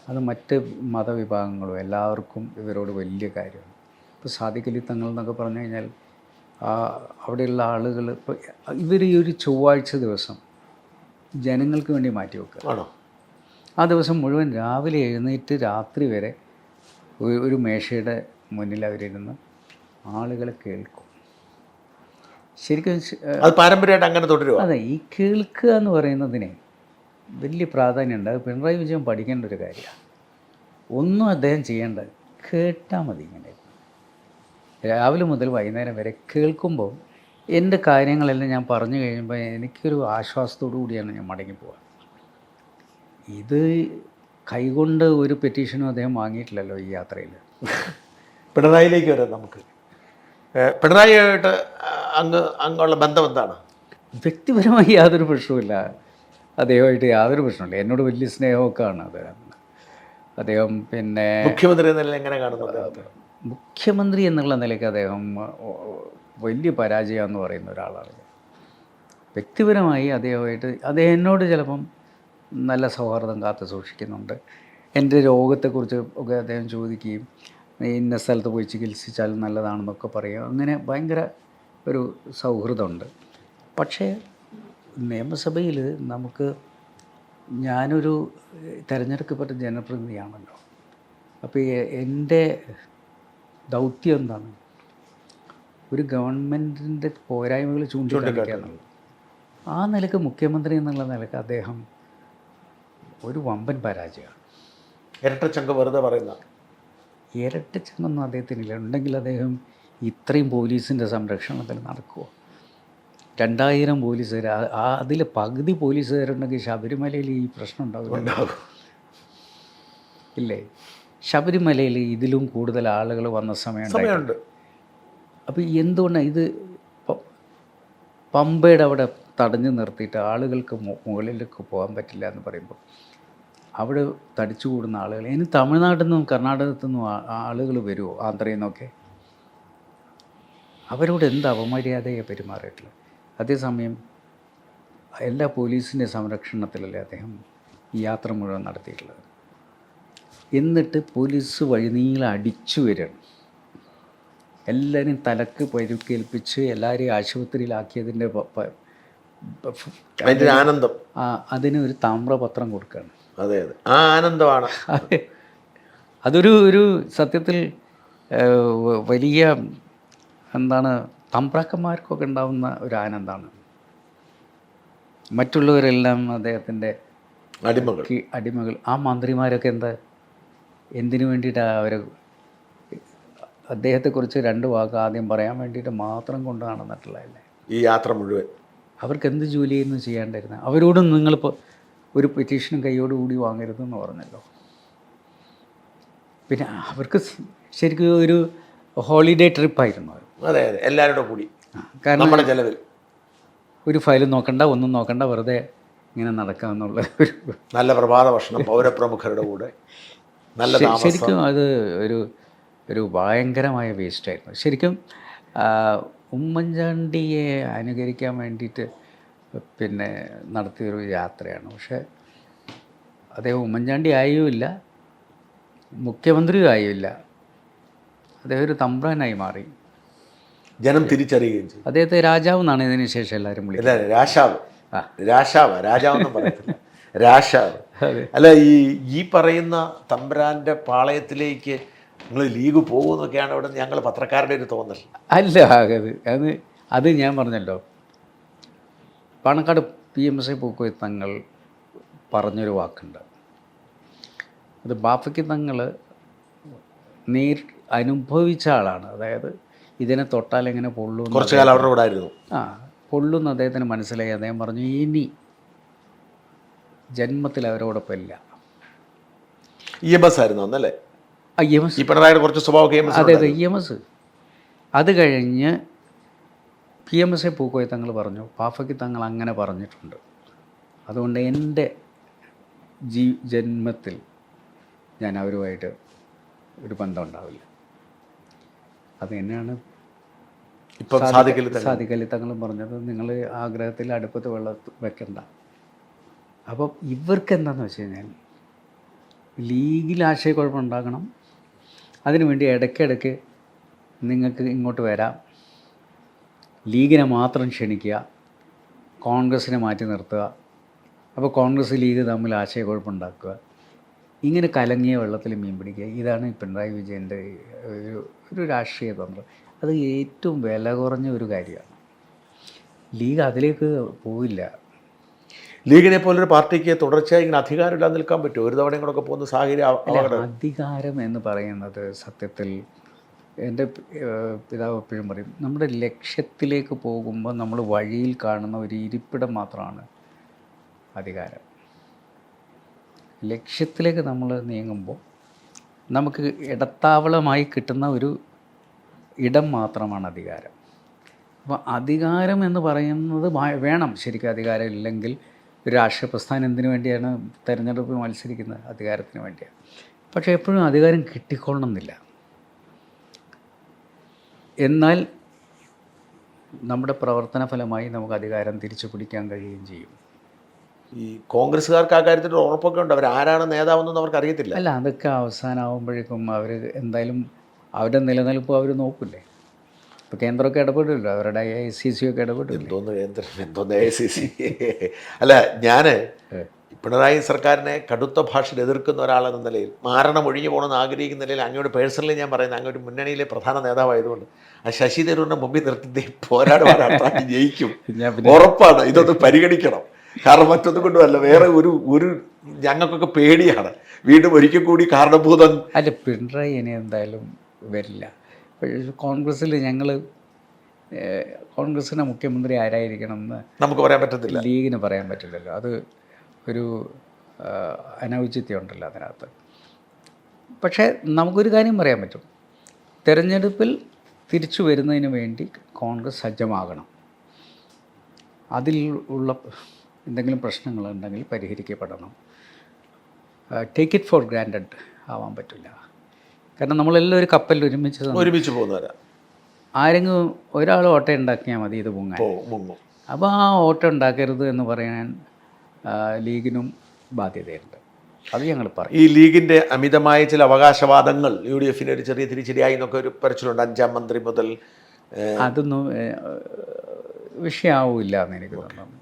A: അത് മറ്റ് മതവിഭാഗങ്ങളും എല്ലാവർക്കും ഇവരോട് വലിയ കാര്യമാണ്. ഇപ്പോൾ സാദിഖലി തങ്ങൾ എന്നൊക്കെ പറഞ്ഞു കഴിഞ്ഞാൽ അവിടെയുള്ള ആളുകൾ ഇപ്പോൾ ഇവർ ഈ ഒരു ചൊവ്വാഴ്ച ദിവസം ജനങ്ങൾക്ക് വേണ്ടി മാറ്റി വെക്കുക. ആ ദിവസം മുഴുവൻ രാവിലെ എഴുന്നേറ്റ് രാത്രി വരെ ഒരു മേശയുടെ മുന്നിൽ അവരിരുന്ന് ആളുകളെ കേൾക്കും. ശരിക്കും
B: അത് പാരമ്പര്യമായിട്ട് അങ്ങനെ തുടരുക.
A: അതെ, ഈ കേൾക്കുക എന്ന് പറയുന്നതിനെ വലിയ പ്രാധാന്യമുണ്ട്. അത് പിണറായി വിജയൻ പഠിക്കേണ്ട ഒരു കാര്യമാണ്. ഒന്നും അദ്ദേഹം ചെയ്യേണ്ട, കേട്ടാൽ മതി. ഇങ്ങനെ രാവിലെ മുതൽ വൈകുന്നേരം വരെ കേൾക്കുമ്പോൾ എൻ്റെ കാര്യങ്ങളെല്ലാം ഞാൻ പറഞ്ഞു കഴിയുമ്പോൾ എനിക്കൊരു ആശ്വാസത്തോടു കൂടിയാണ് ഞാൻ മടങ്ങിപ്പോവുക. ഇത് കൈകൊണ്ട് ഒരു പെറ്റീഷനും അദ്ദേഹം വാങ്ങിയിട്ടില്ലല്ലോ ഈ യാത്രയിൽ.
B: പിണറായിലേക്ക് വരാം നമുക്ക്. പിണറായിയായിട്ട് അങ്ങുള്ള ബന്ധം എന്താണ്?
A: വ്യക്തിപരമായി യാതൊരു പ്രശ്നവുമില്ല, അദ്ദേഹമായിട്ട് യാതൊരു പ്രശ്നമില്ല. എന്നോട് വലിയ സ്നേഹമൊക്കെ ആണ് അദ്ദേഹം. പിന്നെ
B: മുഖ്യമന്ത്രി എന്ന നിലയിൽ എങ്ങനെ കാണുന്നത്?
A: മുഖ്യമന്ത്രി എന്നുള്ള നിലയ്ക്ക് അദ്ദേഹം വലിയ പരാജയമെന്ന് പറയുന്ന ഒരാളാണ്. വ്യക്തിപരമായി അദ്ദേഹമായിട്ട് എന്നോട് ചിലപ്പം നല്ല സൗഹാർദ്ദം കാത്തു സൂക്ഷിക്കുന്നുണ്ട്. എൻ്റെ രോഗത്തെക്കുറിച്ച് ഒക്കെ അദ്ദേഹം ചോദിക്കുകയും ഇന്ന സ്ഥലത്ത് പോയി ചികിത്സിച്ചാൽ നല്ലതാണെന്നൊക്കെ പറയും. അങ്ങനെ ഭയങ്കര ഒരു സൗഹൃദമുണ്ട്. പക്ഷേ നിയമസഭയിൽ ഞാനൊരു തിരഞ്ഞെടുക്കപ്പെട്ട ജനപ്രതിനിധിയാണല്ലോ. അപ്പോൾ എൻ്റെ ദൗത്യം എന്താണ്? ഒരു ഗവൺമെൻറ്റിൻ്റെ പോരായ്മകൾ ചൂണ്ടിക്കാണിക്കാന്നുള്ളത്. ആ നിലക്ക് മുഖ്യമന്ത്രി എന്നുള്ള നിലക്ക് അദ്ദേഹം ഒരു വമ്പൻ പരാജയമാണ്.
B: ഇരട്ടച്ചങ്ക വെറുതെ പറയുന്ന
A: ഇരട്ടച്ചങ്കൊന്നും അദ്ദേഹത്തിനില്ല. ഉണ്ടെങ്കിൽ അദ്ദേഹം ഇത്രയും പോലീസിൻ്റെ സംരക്ഷണത്തിൽ നടക്കുമോ? 2000 പോലീസുകാർ, അതിൽ പകുതി പോലീസുകാരുണ്ടെങ്കിൽ ശബരിമലയിൽ ഈ പ്രശ്നം ഉണ്ടാകും ഇല്ലേ? ശബരിമലയിൽ ഇതിലും കൂടുതൽ ആളുകൾ വന്ന സമയമുണ്ട്. അപ്പോൾ എന്തുകൊണ്ടാണ് ഇത് പമ്പയുടെ അവിടെ തടഞ്ഞു നിർത്തിയിട്ട് ആളുകൾക്ക് മുകളിലേക്ക് പോകാൻ പറ്റില്ല എന്ന് പറയുമ്പോൾ അവിടെ തടിച്ചു കൂടുന്ന ആളുകൾ, ഇനി തമിഴ്നാട്ടിൽ നിന്നും കർണാടകത്തിൽ നിന്നും ആളുകൾ വരുമോ, ആന്ധ്രയിൽ നിന്നൊക്കെ? അവരോട് എന്ത് അപമര്യാദയെ പെരുമാറിയിട്ടുള്ളത്. അതേസമയം എല്ലാ പോലീസിൻ്റെ സംരക്ഷണത്തിലല്ലേ അദ്ദേഹം ഈ യാത്ര മുഴുവൻ നടത്തിയിട്ടുള്ളത്. എന്നിട്ട് പോലീസ് വഴിനീളെ അടിച്ചു വരികയാണ്. എല്ലാവരും തലക്ക് പരുക്കേൽപ്പിച്ച് എല്ലാവരെയും ആശുപത്രിയിലാക്കിയതിൻ്റെ
B: ആനന്ദം,
A: അതിന് ഒരു താമ്രപത്രം കൊടുക്കുകയാണ്.
B: അതെ അതെ, ആ ആനന്ദമാണ്.
A: അതൊരു സത്യത്തിൽ വലിയ എന്താണ്, തമ്പ്രാക്കന്മാർക്കൊക്കെ ഉണ്ടാകുന്ന ഒരു ആനന്ദമാണ്. മറ്റുള്ളവരെല്ലാം അദ്ദേഹത്തിൻ്റെ അടിമകൾ. ആ മന്ത്രിമാരൊക്കെ എന്തിനു വേണ്ടിയിട്ടാണ് അവർ അദ്ദേഹത്തെക്കുറിച്ച് 2 വാക്ക് ആദ്യം പറയാൻ വേണ്ടിയിട്ട് മാത്രം കൊണ്ട് നടന്നിട്ടുള്ളതല്ലേ
B: ഈ യാത്ര മുഴുവൻ?
A: അവർക്ക് എന്ത് ജോലിയൊന്നും ചെയ്യാണ്ടിരുന്നത്? അവരോടും നിങ്ങളിപ്പോൾ ഒരു പെറ്റീഷനും കൈയോടുകൂടി വാങ്ങരുതെന്ന് പറഞ്ഞല്ലോ. പിന്നെ അവർക്ക് ശരിക്കും ഒരു ഹോളിഡേ ട്രിപ്പായിരുന്നു അത്.
B: അതെ അതെ, എല്ലാവരുടെ കൂടി.
A: കാരണം
B: നമ്മുടെ ചെലവിൽ
A: ഒരു ഫയലും നോക്കണ്ട, ഒന്നും നോക്കണ്ട, വെറുതെ ഇങ്ങനെ നടക്കാമെന്നുള്ള ഒരു
B: നല്ല പ്രഭാത ഭക്ഷണം പൗരപ്രമുഖരുടെ കൂടെ നല്ല താമസം.
A: ശരിക്കും അത് ഒരു ഭയങ്കരമായ വേസ്റ്റായിരുന്നു. ശരിക്കും ഉമ്മൻചാണ്ടിയെ അനുകരിക്കാൻ വേണ്ടിയിട്ട് പിന്നെ നടത്തിയൊരു യാത്രയാണ്. പക്ഷേ അദ്ദേഹം ഉമ്മൻചാണ്ടി ആയുമില്ല, മുഖ്യമന്ത്രിയും ആയുമില്ല. അദ്ദേഹം ഒരു തമ്പ്രാനായി മാറി.
B: ജനം തിരിച്ചറിയുകയും ചെയ്തു.
A: അദ്ദേഹത്തെ രാജാവ് എന്നാണ് ഇതിന് ശേഷം എല്ലാവരും വിളിക്കുന്നത്.
B: രാജാവ്, രാജാവെന്ന് പറയത്തില്ല, രാജാവ്. അല്ല, ഈ പറയുന്ന തമ്പ്രാൻ്റെ പാളയത്തിലേക്ക് നിങ്ങൾ ലീഗ് പോകുമെന്നൊക്കെയാണ് ഇവിടെ ഞങ്ങൾ പത്രക്കാരുടെ ഒരു തോന്നൽ.
A: അല്ല, അത് ഞാൻ പറഞ്ഞല്ലോ, പാണക്കാട് PMSA പൂക്കോയ തങ്ങൾ പറഞ്ഞൊരു വാക്കുണ്ട്. അത് ബാഫയ്ക്ക് തങ്ങൾ അനുഭവിച്ച ആളാണ്. അതായത് ഇതിനെ തൊട്ടാൽ എങ്ങനെ പൊള്ളും,
B: കുറച്ചു കാലം അവരുടെ കൂടെ ആയിരുന്നു.
A: പൊള്ളുമെന്ന് അദ്ദേഹത്തിന് മനസ്സിലായി. അദ്ദേഹം പറഞ്ഞു, ഇനി ജന്മത്തിൽ അവരോടൊപ്പം ഇല്ല.
B: EMS ആയിരുന്നു അന്നല്ലേ?
A: EMS,
B: ഈ പിണറായിയുടെ കുറച്ച് സ്വഭാവമൊക്കെ
A: അതെ അതെ, EMS. അത് കഴിഞ്ഞ് PMSA പൂക്കോയ തങ്ങൾ പറഞ്ഞു, ബാഫയ്ക്ക് തങ്ങൾ അങ്ങനെ പറഞ്ഞിട്ടുണ്ട്, അതുകൊണ്ട് എൻ്റെ ജന്മത്തിൽ ഞാൻ അവരുമായിട്ട് ഒരു ബന്ധം ഉണ്ടാവില്ല. അത് തന്നെയാണ്
B: ഇപ്പം
A: സാദിഖ് അലി തങ്ങളും പറഞ്ഞത്. നിങ്ങൾ ആഗ്രഹത്തിൽ അടുപ്പത്ത് വെള്ളം വെക്കണ്ട. അപ്പം ഇവർക്ക് എന്താണെന്ന് വെച്ച് കഴിഞ്ഞാൽ ലീഗിൽ ആശയക്കുഴപ്പമുണ്ടാക്കണം, അതിനുവേണ്ടി ഇടയ്ക്കിടയ്ക്ക് നിങ്ങൾക്ക് ഇങ്ങോട്ട് വരാം, ലീഗിനെ മാത്രം ക്ഷണിക്കുക, കോൺഗ്രസിനെ മാറ്റി നിർത്തുക, അപ്പോൾ കോൺഗ്രസ് ലീഗ് തമ്മിൽ ആശയക്കുഴപ്പമുണ്ടാക്കുക, ഇങ്ങനെ കലങ്ങിയ വെള്ളത്തിൽ മീൻ പിടിക്കുക. ഇതാണ് പിണറായി വിജയൻ്റെ ഒരു രാഷ്ട്രീയ തന്ത്രം. അത് ഏറ്റവും വില കുറഞ്ഞ ഒരു കാര്യമാണ്. ലീഗ് അതിലേക്ക് പോവില്ല.
B: ലീഗിനെ പോലൊരു പാർട്ടിക്ക് തുടർച്ചയായി ഇങ്ങനെ അധികാരമില്ലാതെ നിൽക്കാൻ പറ്റുമോ? ഒരു തവണയും കൂടെ പോകുന്ന സാഹചര്യം
A: അധികാരം എന്ന് പറയുന്നത് സത്യത്തിൽ എൻ്റെ പിതാവ് എപ്പോഴും പറയും, നമ്മുടെ ലക്ഷ്യത്തിലേക്ക് പോകുമ്പോൾ നമ്മൾ വഴിയിൽ കാണുന്ന ഒരു ഇരിപ്പിടം മാത്രമാണ് അധികാരം. ലക്ഷ്യത്തിലേക്ക് നമ്മൾ നീങ്ങുമ്പോൾ നമുക്ക് ഇടത്താവളമായി കിട്ടുന്ന ഒരു ഇടം മാത്രമാണ് അധികാരം. അപ്പോൾ അധികാരം എന്ന് പറയുന്നത് വേണം. ശരിക്കും അധികാരം ഇല്ലെങ്കിൽ ഒരു രാഷ്ട്രീയ പ്രസ്ഥാനം എന്തിനു വേണ്ടിയാണ് തിരഞ്ഞെടുപ്പ് മത്സരിക്കുന്നത്? അധികാരത്തിന് വേണ്ടിയാണ്. പക്ഷേ എപ്പോഴും അധികാരം കിട്ടിക്കൊള്ളണമെന്നില്ല. എന്നാൽ നമ്മുടെ പ്രവർത്തന ഫലമായി നമുക്ക് അധികാരം തിരിച്ചു പിടിക്കാൻ കഴിയുകയും ചെയ്യും.
B: ഈ കോൺഗ്രസ്സുകാർക്ക് ആ കാര്യത്തിൽ ഉറപ്പൊക്കെ ഉണ്ട്, അവർ ആരാണ് നേതാവെന്നൊന്നും അവർക്ക് അറിയത്തില്ല.
A: അല്ല, അതൊക്കെ അവസാനമാകുമ്പോഴേക്കും അവർ എന്തായാലും അവരുടെ നിലനിൽപ്പ് അവർ നോക്കില്ലേ. ഇപ്പോൾ കേന്ദ്രമൊക്കെ ഇടപെടില്ല, അവരുടെ ICC ഒക്കെ ഇടപെടില്ല.
B: എന്തോന്ന് കേന്ദ്രം, എന്തോന്ന് ICC? അല്ല, ഞാൻ പിണറായി സർക്കാരിനെ കടുത്ത ഭാഷയിൽ എതിർക്കുന്ന ഒരാളെന്ന നിലയിൽ, മാരണം ഒഴിഞ്ഞു പോകണമെന്ന് ആഗ്രഹിക്കുന്ന നിലയിൽ അങ്ങോട്ട് പേഴ്സണലി ഞാൻ പറയുന്നത്, അങ്ങോട്ട് മുന്നണിയിലെ പ്രധാന നേതാവായതുകൊണ്ട് ആ ശശി തരൂരിൻ്റെ മുമ്പിൽ നിർത്തി പോരാടുവാനാണ് ജയിക്കും, ഉറപ്പാണ്. ഇതൊന്ന് പരിഗണിക്കണം. കാരണം മറ്റൊന്നും കൊണ്ടുമല്ല, വേറെ ഒരു ഞങ്ങൾക്കൊക്കെ പേടിയാണ് വീണ്ടും ഒരിക്കൽ കൂടി കാരണഭൂതം.
A: അല്ല, പിണറായി ഇനി എന്തായാലും വരില്ല. കോൺഗ്രസ്സിൽ ഞങ്ങൾ കോൺഗ്രസിൻ്റെ മുഖ്യമന്ത്രി ആരായിരിക്കണം എന്ന്
B: നമുക്ക് പറയാൻ പറ്റത്തില്ല,
A: ലീഗിന് പറയാൻ പറ്റില്ലല്ലോ. അത് ഒരു അനൗചിത്യം ഉണ്ടല്ലോ അതിനകത്ത്. പക്ഷേ നമുക്കൊരു കാര്യം പറയാൻ പറ്റും, തെരഞ്ഞെടുപ്പിൽ തിരിച്ചു വരുന്നതിന് വേണ്ടി കോൺഗ്രസ് സജ്ജമാകണം. അതിൽ ഉള്ള എന്തെങ്കിലും പ്രശ്നങ്ങളുണ്ടെങ്കിൽ പരിഹരിക്കപ്പെടണം. ടേക്ക് ഇറ്റ് ഫോർ ഗ്രാൻഡഡ് ആവാൻ പറ്റില്ല. കാരണം നമ്മളെല്ലാം ഒരു കപ്പലിൽ ഒരുമിച്ച്
B: പോകുന്നവരാ.
A: ആരെങ്കിലും ഒരാൾ ഓട്ടം ഉണ്ടാക്കിയാൽ മതി ഇത് പൊങ്ങാൻ. അപ്പോൾ ആ ഓട്ടം ഉണ്ടാക്കരുത് എന്ന് പറയാൻ ലീഗിനും ബാധ്യതയുണ്ട്. അത് ഞങ്ങൾ പറയും.
B: ഈ ലീഗിൻ്റെ അമിതമായ ചില അവകാശവാദങ്ങൾ UDFന് ഒരു ചെറിയ തിരിച്ചടിയായി എന്നൊക്കെ ഒരു പറച്ചിലുണ്ട്. 5ാം മന്ത്രി മുതൽ
A: അതൊന്നും വിഷയമാവില്ല എന്ന് എനിക്ക് തോന്നുന്നു.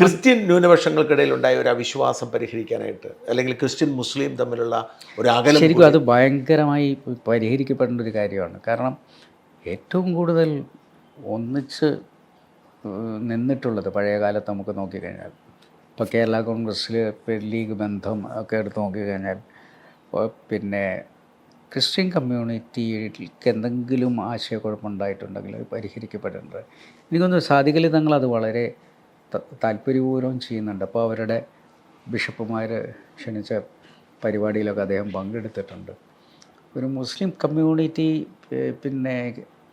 B: ക്രിസ്ത്യൻ ന്യൂനപക്ഷങ്ങൾക്കിടയിൽ ഉണ്ടായ ഒരു അവിശ്വാസം പരിഹരിക്കാനായിട്ട്, അല്ലെങ്കിൽ ക്രിസ്ത്യൻ മുസ്ലിം തമ്മിലുള്ള ഒരു അകലം,
A: ശരിക്കും അത് ഭയങ്കരമായി പരിഹരിക്കപ്പെടേണ്ട ഒരു കാര്യമാണ്. കാരണം ഏറ്റവും കൂടുതൽ ഒന്നിച്ച് നിന്നിട്ടുള്ളത് പഴയ കാലത്ത് നമുക്ക് നോക്കിക്കഴിഞ്ഞാൽ, ഇപ്പോൾ കേരള കോൺഗ്രസ്സിൽ ലീഗ് ബന്ധം ഒക്കെ എടുത്ത് നോക്കിക്കഴിഞ്ഞാൽ, പിന്നെ ക്രിസ്ത്യൻ കമ്മ്യൂണിറ്റിക്ക് എന്തെങ്കിലും ആശയക്കുഴപ്പമുണ്ടായിട്ടുണ്ടെങ്കിൽ അത് പരിഹരിക്കപ്പെടേണ്ടത്. എനിക്കൊന്ന് സാധിക്കൽ തങ്ങൾ അത് വളരെ താല്പര്യപൂർവ്വം ചെയ്യുന്നുണ്ട്. അപ്പോൾ അവരുടെ ബിഷപ്പുമാർ ക്ഷണിച്ച പരിപാടിയിലൊക്കെ അദ്ദേഹം പങ്കെടുത്തിട്ടുണ്ട്. ഒരു മുസ്ലിം കമ്മ്യൂണിറ്റി പിന്നെ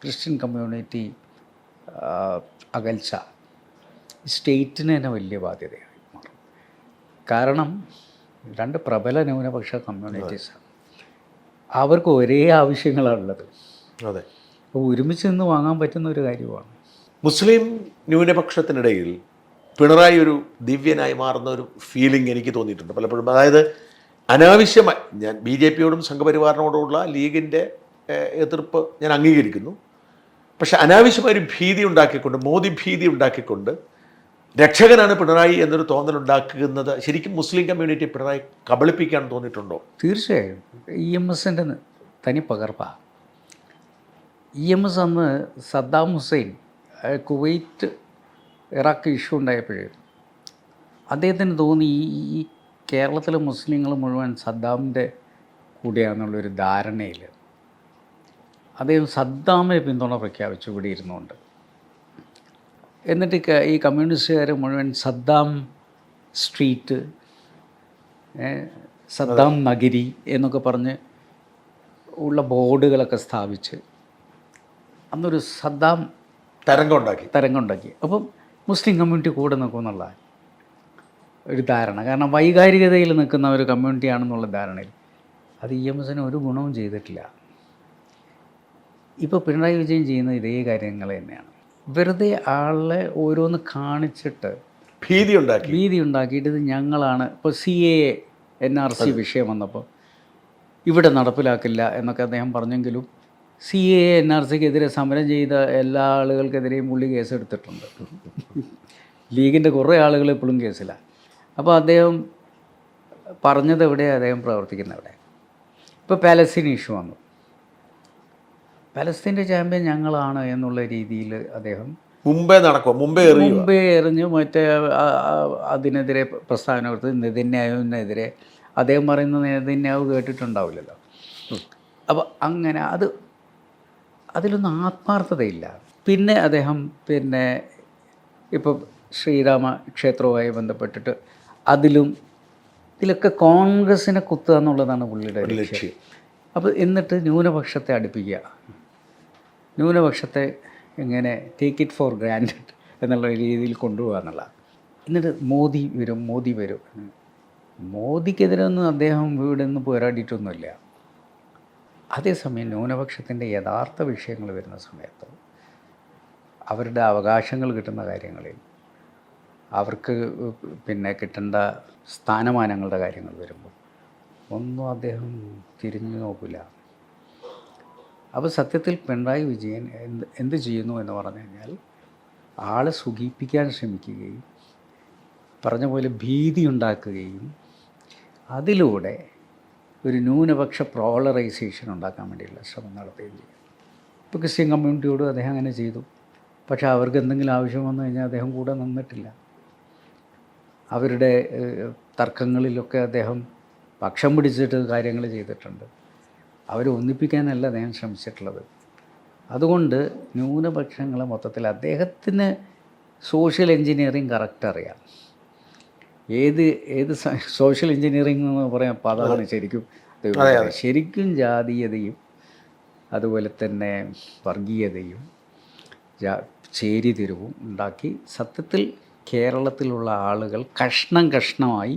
A: ക്രിസ്ത്യൻ കമ്മ്യൂണിറ്റി അകൽച്ച സ്റ്റേറ്റിന് തന്നെ വലിയ ബാധ്യതയായി മാറും. കാരണം 2 പ്രബല ന്യൂനപക്ഷ കമ്മ്യൂണിറ്റീസാണ്, അവർക്ക് ഒരേ ആവശ്യങ്ങളാണുള്ളത്.
B: അതെ,
A: അപ്പോൾ ഒരുമിച്ച് നിന്ന് വാങ്ങാൻ പറ്റുന്ന ഒരു കാര്യമാണ്.
B: മുസ്ലിം ന്യൂനപക്ഷത്തിനിടയിൽ പിണറായി ഒരു ദിവ്യനായി മാറുന്ന ഒരു ഫീലിംഗ് എനിക്ക് തോന്നിയിട്ടുണ്ട് പലപ്പോഴും. അതായത് അനാവശ്യമായി, ഞാൻ BJPയോടും സംഘപരിവാറിനോടുള്ള ലീഗിൻ്റെ എതിർപ്പ് ഞാൻ അംഗീകരിക്കുന്നു, പക്ഷെ അനാവശ്യമായൊരു ഭീതി ഉണ്ടാക്കിക്കൊണ്ട്, മോദി ഭീതി ഉണ്ടാക്കിക്കൊണ്ട് രക്ഷകനാണ് പിണറായി എന്നൊരു തോന്നലുണ്ടാക്കുന്നത് ശരിക്കും മുസ്ലിം കമ്മ്യൂണിറ്റി പിണറായി കബളിപ്പിക്കാൻ തോന്നിയിട്ടുണ്ടോ?
A: തീർച്ചയായും. EMSൻ്റെ തനി പകർപ്പാണ്. EMS അന്ന് Saddam Hussein Kuwait Iraq issue ഉണ്ടായപ്പോഴേ അദ്ദേഹത്തിന് തോന്നി ഈ കേരളത്തിലെ മുസ്ലിങ്ങൾ മുഴുവൻ സദ്ദാമിൻ്റെ കൂടെയാണെന്നുള്ളൊരു ധാരണയിൽ അദ്ദേഹം സദ്ദാമിനെ പിന്തുണ പ്രഖ്യാപിച്ചു ഇവിടെ ഇരുന്നുകൊണ്ട്. എന്നിട്ട് ഈ കമ്മ്യൂണിസ്റ്റുകാർ മുഴുവൻ സദ്ദാം സ്ട്രീറ്റ്, സദ്ദാം നഗരി എന്നൊക്കെ പറഞ്ഞ് ഉള്ള ബോർഡുകളൊക്കെ സ്ഥാപിച്ച് അന്നൊരു സദ്ദാം തരംഗം ഉണ്ടാക്കി. അപ്പം മുസ്ലിം കമ്മ്യൂണിറ്റി കൂടെ നിൽക്കുമെന്നുള്ള ഒരു ധാരണ, കാരണം വൈകാരികതയിൽ നിൽക്കുന്ന ഒരു കമ്മ്യൂണിറ്റിയാണെന്നുള്ള ധാരണയിൽ അത് EMSന് ഒരു ഗുണവും ചെയ്തിട്ടില്ല. ഇപ്പോൾ പിണറായി വിജയൻ ചെയ്യുന്ന ഇതേ കാര്യങ്ങൾ തന്നെയാണ്. വെറുതെ ആളെ ഓരോന്ന് കാണിച്ചിട്ട് ഭീതി ഉണ്ടാക്കിയിട്ട് ഇത് ഞങ്ങളാണ്. ഇപ്പോൾ CAA NRC വിഷയം വന്നപ്പോൾ ഇവിടെ നടപ്പിലാക്കില്ല എന്നൊക്കെ അദ്ദേഹം പറഞ്ഞെങ്കിലും CAA NRCക്കെതിരെ സമരം ചെയ്ത എല്ലാ ആളുകൾക്കെതിരെയും പുള്ളി കേസെടുത്തിട്ടുണ്ട്. ലീഗിൻ്റെ കുറേ ആളുകൾ ഇപ്പോഴും കേസിലാണ്. അപ്പോൾ അദ്ദേഹം പറഞ്ഞത് എവിടെ, അദ്ദേഹം പ്രവർത്തിക്കുന്ന എവിടെ. ഇപ്പോൾ പാലസ്തീൻ ഇഷ്യൂ വന്നു, പാലസ്തീൻ്റെ ചാമ്പ്യൻ ഞങ്ങളാണ് എന്നുള്ള രീതിയിൽ അദ്ദേഹം
B: മുമ്പേ
A: എറിഞ്ഞ് മറ്റേ അതിനെതിരെ പ്രസ്താവന കൊടുത്ത് നെതന്യാഹുവിനെതിരെ അദ്ദേഹം പറയുന്ന നെതന്യാഹു കേട്ടിട്ടുണ്ടാവില്ലല്ലോ. അപ്പോൾ അങ്ങനെ അതിലൊന്നും ആത്മാർത്ഥതയില്ല. പിന്നെ അദ്ദേഹം ഇപ്പോൾ ശ്രീരാമ ക്ഷേത്രവുമായി ബന്ധപ്പെട്ടിട്ട് ഇതിലൊക്കെ കോൺഗ്രസിനെ കുത്തുക എന്നുള്ളതാണ് പുള്ളിയുടെ ലക്ഷ്യം. അപ്പോൾ എന്നിട്ട് ന്യൂനപക്ഷത്തെ അടുപ്പിക്കുക, ന്യൂനപക്ഷത്തെ എങ്ങനെ ടേക്ക് ഇറ്റ് ഫോർ ഗ്രാൻഡഡ് എന്നുള്ള രീതിയിൽ കൊണ്ടുപോകുക എന്നുള്ള. എന്നിട്ട് മോദി വരും. മോദിക്കെതിരെ ഒന്നും അദ്ദേഹം ഇവിടെ നിന്ന് പോരാടിയിട്ടൊന്നുമില്ല. അതേസമയം ന്യൂനപക്ഷത്തിൻ്റെ യഥാർത്ഥ വിഷയങ്ങൾ വരുന്ന സമയത്ത്, അവരുടെ അവകാശങ്ങൾ കിട്ടുന്ന കാര്യങ്ങളിൽ, അവർക്ക് കിട്ടേണ്ട സ്ഥാനമാനങ്ങളുടെ കാര്യങ്ങൾ വരുമ്പോൾ ഒന്നും അദ്ദേഹം തിരിഞ്ഞു നോക്കില്ല. അപ്പോൾ സത്യത്തിൽ പിണറായി വിജയൻ എന്ത് ചെയ്യുന്നു എന്ന് പറഞ്ഞു കഴിഞ്ഞാൽ, ആളെ സുഖിപ്പിക്കാൻ ശ്രമിക്കുകയും പറഞ്ഞ പോലെ ഭീതി ഉണ്ടാക്കുകയും അതിലൂടെ ഒരു ന്യൂനപക്ഷ പോളറൈസേഷൻ ഉണ്ടാക്കാൻ വേണ്ടിയുള്ള ശ്രമം നടത്തുകയും ചെയ്യും. ഇപ്പോൾ ക്രിസ്ത്യൻ കമ്മ്യൂണിറ്റിയോടും അദ്ദേഹം അങ്ങനെ ചെയ്തു. പക്ഷേ അവർക്ക് എന്തെങ്കിലും ആവശ്യം വന്നു കഴിഞ്ഞാൽ അദ്ദേഹം കൂടെ നിന്നിട്ടില്ല. അവരുടെ തർക്കങ്ങളിലൊക്കെ അദ്ദേഹം പക്ഷം പിടിച്ചിട്ട് കാര്യങ്ങൾ ചെയ്തിട്ടുണ്ട്. അവരെ ഒന്നിപ്പിക്കാനല്ല അദ്ദേഹം ശ്രമിച്ചിട്ടുള്ളത്. അതുകൊണ്ട് ന്യൂനപക്ഷങ്ങളെ മൊത്തത്തിൽ അദ്ദേഹത്തിന് സോഷ്യൽ എൻജിനീയറിങ് കറക്റ്റ് അറിയാം. ഏത് സോഷ്യൽ എൻജിനീയറിംഗ് എന്ന് പറയാൻ പദമാണ് ശരിക്കും ജാതീയതയും അതുപോലെ തന്നെ വർഗീയതയും ചേരിതിരിവും ഉണ്ടാക്കി സത്യത്തിൽ കേരളത്തിലുള്ള ആളുകൾ കഷ്ണമായി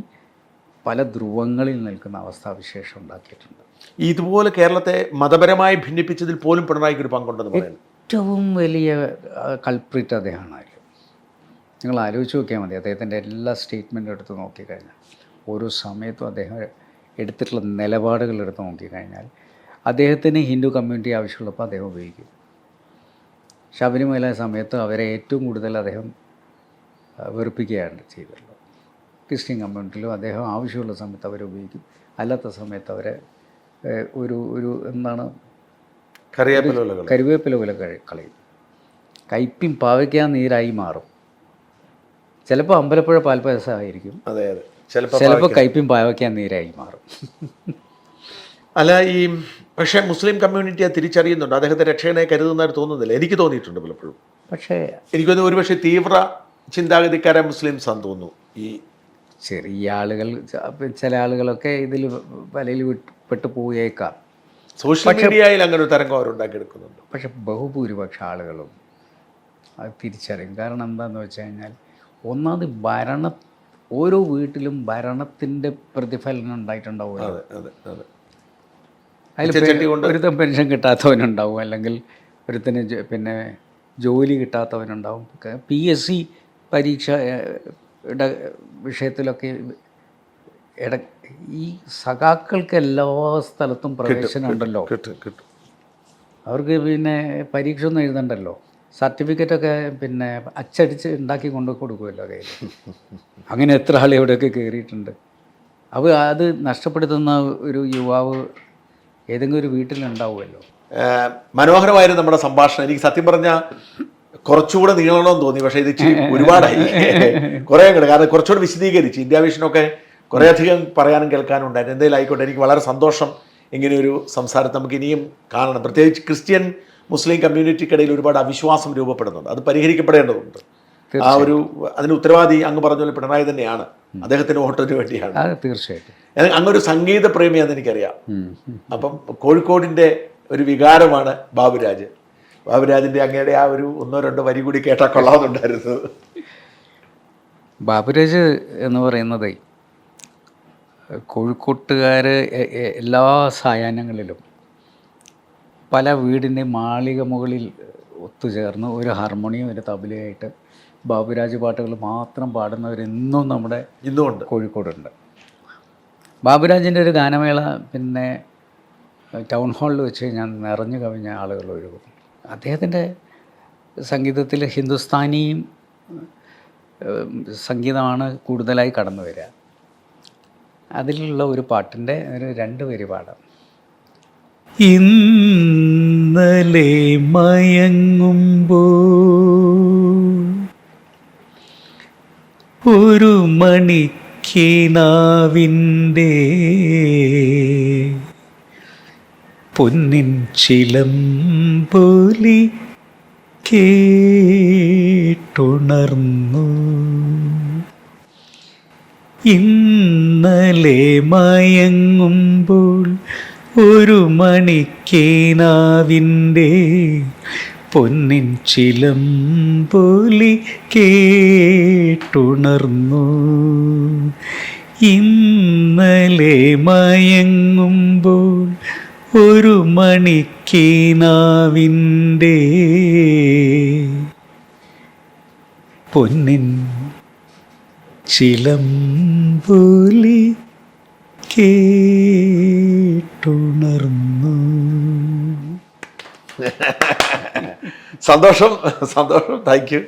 A: പല ധ്രുവങ്ങളിൽ നിൽക്കുന്ന അവസ്ഥാവിശേഷം ഉണ്ടാക്കിയിട്ടുണ്ട്.
B: ഇതുപോലെ കേരളത്തെ മതപരമായി ഭിന്നിപ്പിച്ചതിൽ പോലും പിണറായിക്ക് ഒരു പങ്കുണ്ടെന്ന് പറയുന്നത്
A: ഏറ്റവും വലിയ കൾപ്രിറ്റ് അദ്ദേഹമാണ്. നിങ്ങൾ ആലോചിച്ച് നോക്കിയാൽ മതി, അദ്ദേഹത്തിൻ്റെ എല്ലാ സ്റ്റേറ്റ്മെൻറ്റും എടുത്ത് നോക്കിക്കഴിഞ്ഞാൽ, ഓരോ സമയത്തും അദ്ദേഹം എടുത്തിട്ടുള്ള നിലപാടുകൾ എടുത്ത് നോക്കിക്കഴിഞ്ഞാൽ, അദ്ദേഹത്തിന് ഹിന്ദു കമ്മ്യൂണിറ്റി ആവശ്യമുള്ളപ്പോൾ അദ്ദേഹം ഉപയോഗിക്കും. ശബരിമല സമയത്ത് അവരെ ഏറ്റവും കൂടുതൽ അദ്ദേഹം വെറുപ്പിക്കുകയാണ് ചെയ്തിട്ടുള്ളത്. ക്രിസ്ത്യൻ കമ്മ്യൂണിറ്റിയിലും അദ്ദേഹം ആവശ്യമുള്ള സമയത്ത് അവരെ ഉപയോഗിക്കും, അല്ലാത്ത സമയത്ത് അവരെ ഒരു എന്താണ് കറിവേപ്പില പോലെ കളയും. കയ്പിൻ പാവയ്ക്കാൻ നീരായി മാറും. ചിലപ്പോൾ അമ്പലപ്പുഴ പാൽപ്പായസമായിരിക്കും, ചിലപ്പോൾ കയ്പിൻ പാവയ്ക്കാൻ നീരായി മാറും.
B: അല്ല, പക്ഷേ മുസ്ലിം കമ്മ്യൂണിറ്റി അത് തിരിച്ചറിയുന്നുണ്ട്, അദ്ദേഹത്തെ രക്ഷകനെ കരുതുന്നതായിട്ട് തോന്നുന്നില്ല. എനിക്ക് തോന്നിയിട്ടുണ്ട് പലപ്പോഴും.
A: പക്ഷേ
B: എനിക്കൊന്ന് ഒരുപക്ഷെ തീവ്ര ചിന്താഗതിക്കാരെ മുസ്ലിംസ് ആണെന്ന് തോന്നുന്നു. ഈ
A: ചെറിയ ആളുകൾ, ചില ആളുകളൊക്കെ ഇതിൽ വലയിൽ പെട്ടു പോയേക്കാം.
B: സോഷ്യൽ മീഡിയയിൽ അങ്ങനെ ഒരു തരംഗം അവരുണ്ടാക്കിയെടുക്കുന്നുണ്ട്.
A: പക്ഷെ ബഹുഭൂരിപക്ഷ ആളുകളും അത് തിരിച്ചറിയും. കാരണം എന്താണെന്ന് വെച്ച് കഴിഞ്ഞാൽ, ഒന്നാമത് ഓരോ വീട്ടിലും ഭരണത്തിൻ്റെ പ്രതിഫലനം ഉണ്ടായിട്ടുണ്ടാവും. അതിൽ ഒരുത്തൻ പെൻഷൻ കിട്ടാത്തവനുണ്ടാവും, അല്ലെങ്കിൽ ഒരുത്തന് ജോലി കിട്ടാത്തവനുണ്ടാവും. PSC പരീക്ഷയുടെ വിഷയത്തിലൊക്കെ ഈ സഖാക്കൾക്ക് എല്ലാ സ്ഥലത്തും പ്രവേശനം ഉണ്ടല്ലോ. അവർക്ക് പരീക്ഷ ഒന്നും എഴുതണ്ടല്ലോ, സർട്ടിഫിക്കറ്റൊക്കെ അച്ചടിച്ച് ഉണ്ടാക്കി കൊണ്ടു കൊടുക്കുമല്ലോ കയ്യിൽ. അങ്ങനെ എത്ര ആൾ എവിടെയൊക്കെ കയറിയിട്ടുണ്ട്. അപ്പോൾ അത് നഷ്ടപ്പെടുത്തുന്ന ഒരു യുവാവ് ഏതെങ്കിലും ഒരു വീട്ടിലുണ്ടാവുമല്ലോ.
B: മനോഹരമായിരുന്നു നമ്മുടെ സംഭാഷണം. എനിക്ക് സത്യം പറഞ്ഞാൽ കുറച്ചുകൂടെ നീളണമെന്ന് തോന്നി, പക്ഷേ ഇത് ഒരുപാടായി കുറേ കൂടെ, കാരണം കുറച്ചുകൂടെ വിശദീകരിച്ച് ഇന്ത്യ വിഷനൊക്കെ കുറേയധികം പറയാനും കേൾക്കാനും ഉണ്ടായിരുന്നു. എന്തെങ്കിലും ആയിക്കോട്ടെ, എനിക്ക് വളരെ സന്തോഷം ഇങ്ങനെയൊരു സംസാരത്തെ നമുക്ക് ഇനിയും കാണണം. പ്രത്യേകിച്ച് ക്രിസ്ത്യൻ മുസ്ലിം കമ്മ്യൂണിറ്റിക്കിടയിൽ ഒരുപാട് അവിശ്വാസം രൂപപ്പെടുന്നുണ്ട്, അത് പരിഹരിക്കപ്പെടേണ്ടതുണ്ട്. അതിന് ഉത്തരവാദി അങ്ങ് പറഞ്ഞ പോലെ പിണറായി തന്നെയാണ്. അദ്ദേഹത്തിൻ്റെ വോട്ടിന് വേണ്ടിയാണ്.
A: തീർച്ചയായിട്ടും.
B: അങ്ങൊരു സംഗീത പ്രേമിയാണെന്ന് എനിക്കറിയാം. അപ്പം കോഴിക്കോടിൻ്റെ ഒരു വികാരമാണ് ബാബുരാജ്. ബാബുരാജിൻ്റെ അങ്ങയുടെ ആ ഒരു 1-2 വരി കൂടി കേട്ടാൽ കൊള്ളാവുന്നുണ്ടായിരുന്നു.
A: ബാബുരാജ് എന്ന് പറയുന്നത് കോഴിക്കോട്ടുകാർ എല്ലാ സായാഹ്നങ്ങളിലും പല വീടിൻ്റെ മാളിക മുകളിൽ ഒത്തുചേർന്ന് ഒരു ഹാർമോണിയം ഒരു തബലയായിട്ട് ബാബുരാജ് പാട്ടുകൾ മാത്രം പാടുന്നവരെന്നും നമ്മുടെ
B: ഇന്നുമുണ്ട്,
A: കോഴിക്കോടുണ്ട്. ബാബുരാജിൻ്റെ ഒരു ഗാനമേള ടൗൺ ഹാളിൽ വെച്ച് ഞാൻ നിറഞ്ഞു കവിഞ്ഞ ആളുകൾ ഒഴുകും. അദ്ദേഹത്തിൻ്റെ സംഗീതത്തിൽ ഹിന്ദുസ്ഥാനിയും സംഗീതമാണ് കൂടുതലായി കടന്നു വരിക. അതിലുള്ള ഒരു പാട്ടിൻ്റെ 2 വരി പാടാം. ഇന്നലെ മയങ്ങുമ്പോൾ ഒരു മണിക്കിനാവിൻ്റെ പൊന്നിൻ ചിലമ്പൊലി കേട്ടുണർന്നു. ഇന്നലെ മയങ്ങുമ്പോൾ ഒരു മണിക്കേനാവിൻ്റെ പൊന്നിൻ ചിലമ്പൊലി കേട്ടുണർന്നു. ഇന്നലെ മയങ്ങുമ്പോൾ ഒരു മണിക്കേനാവിൻ്റെ പൊന്നിൻ ചിലമ്പൊലി കേട്ടുണർന്നു.
B: സന്തോഷം. Thank you.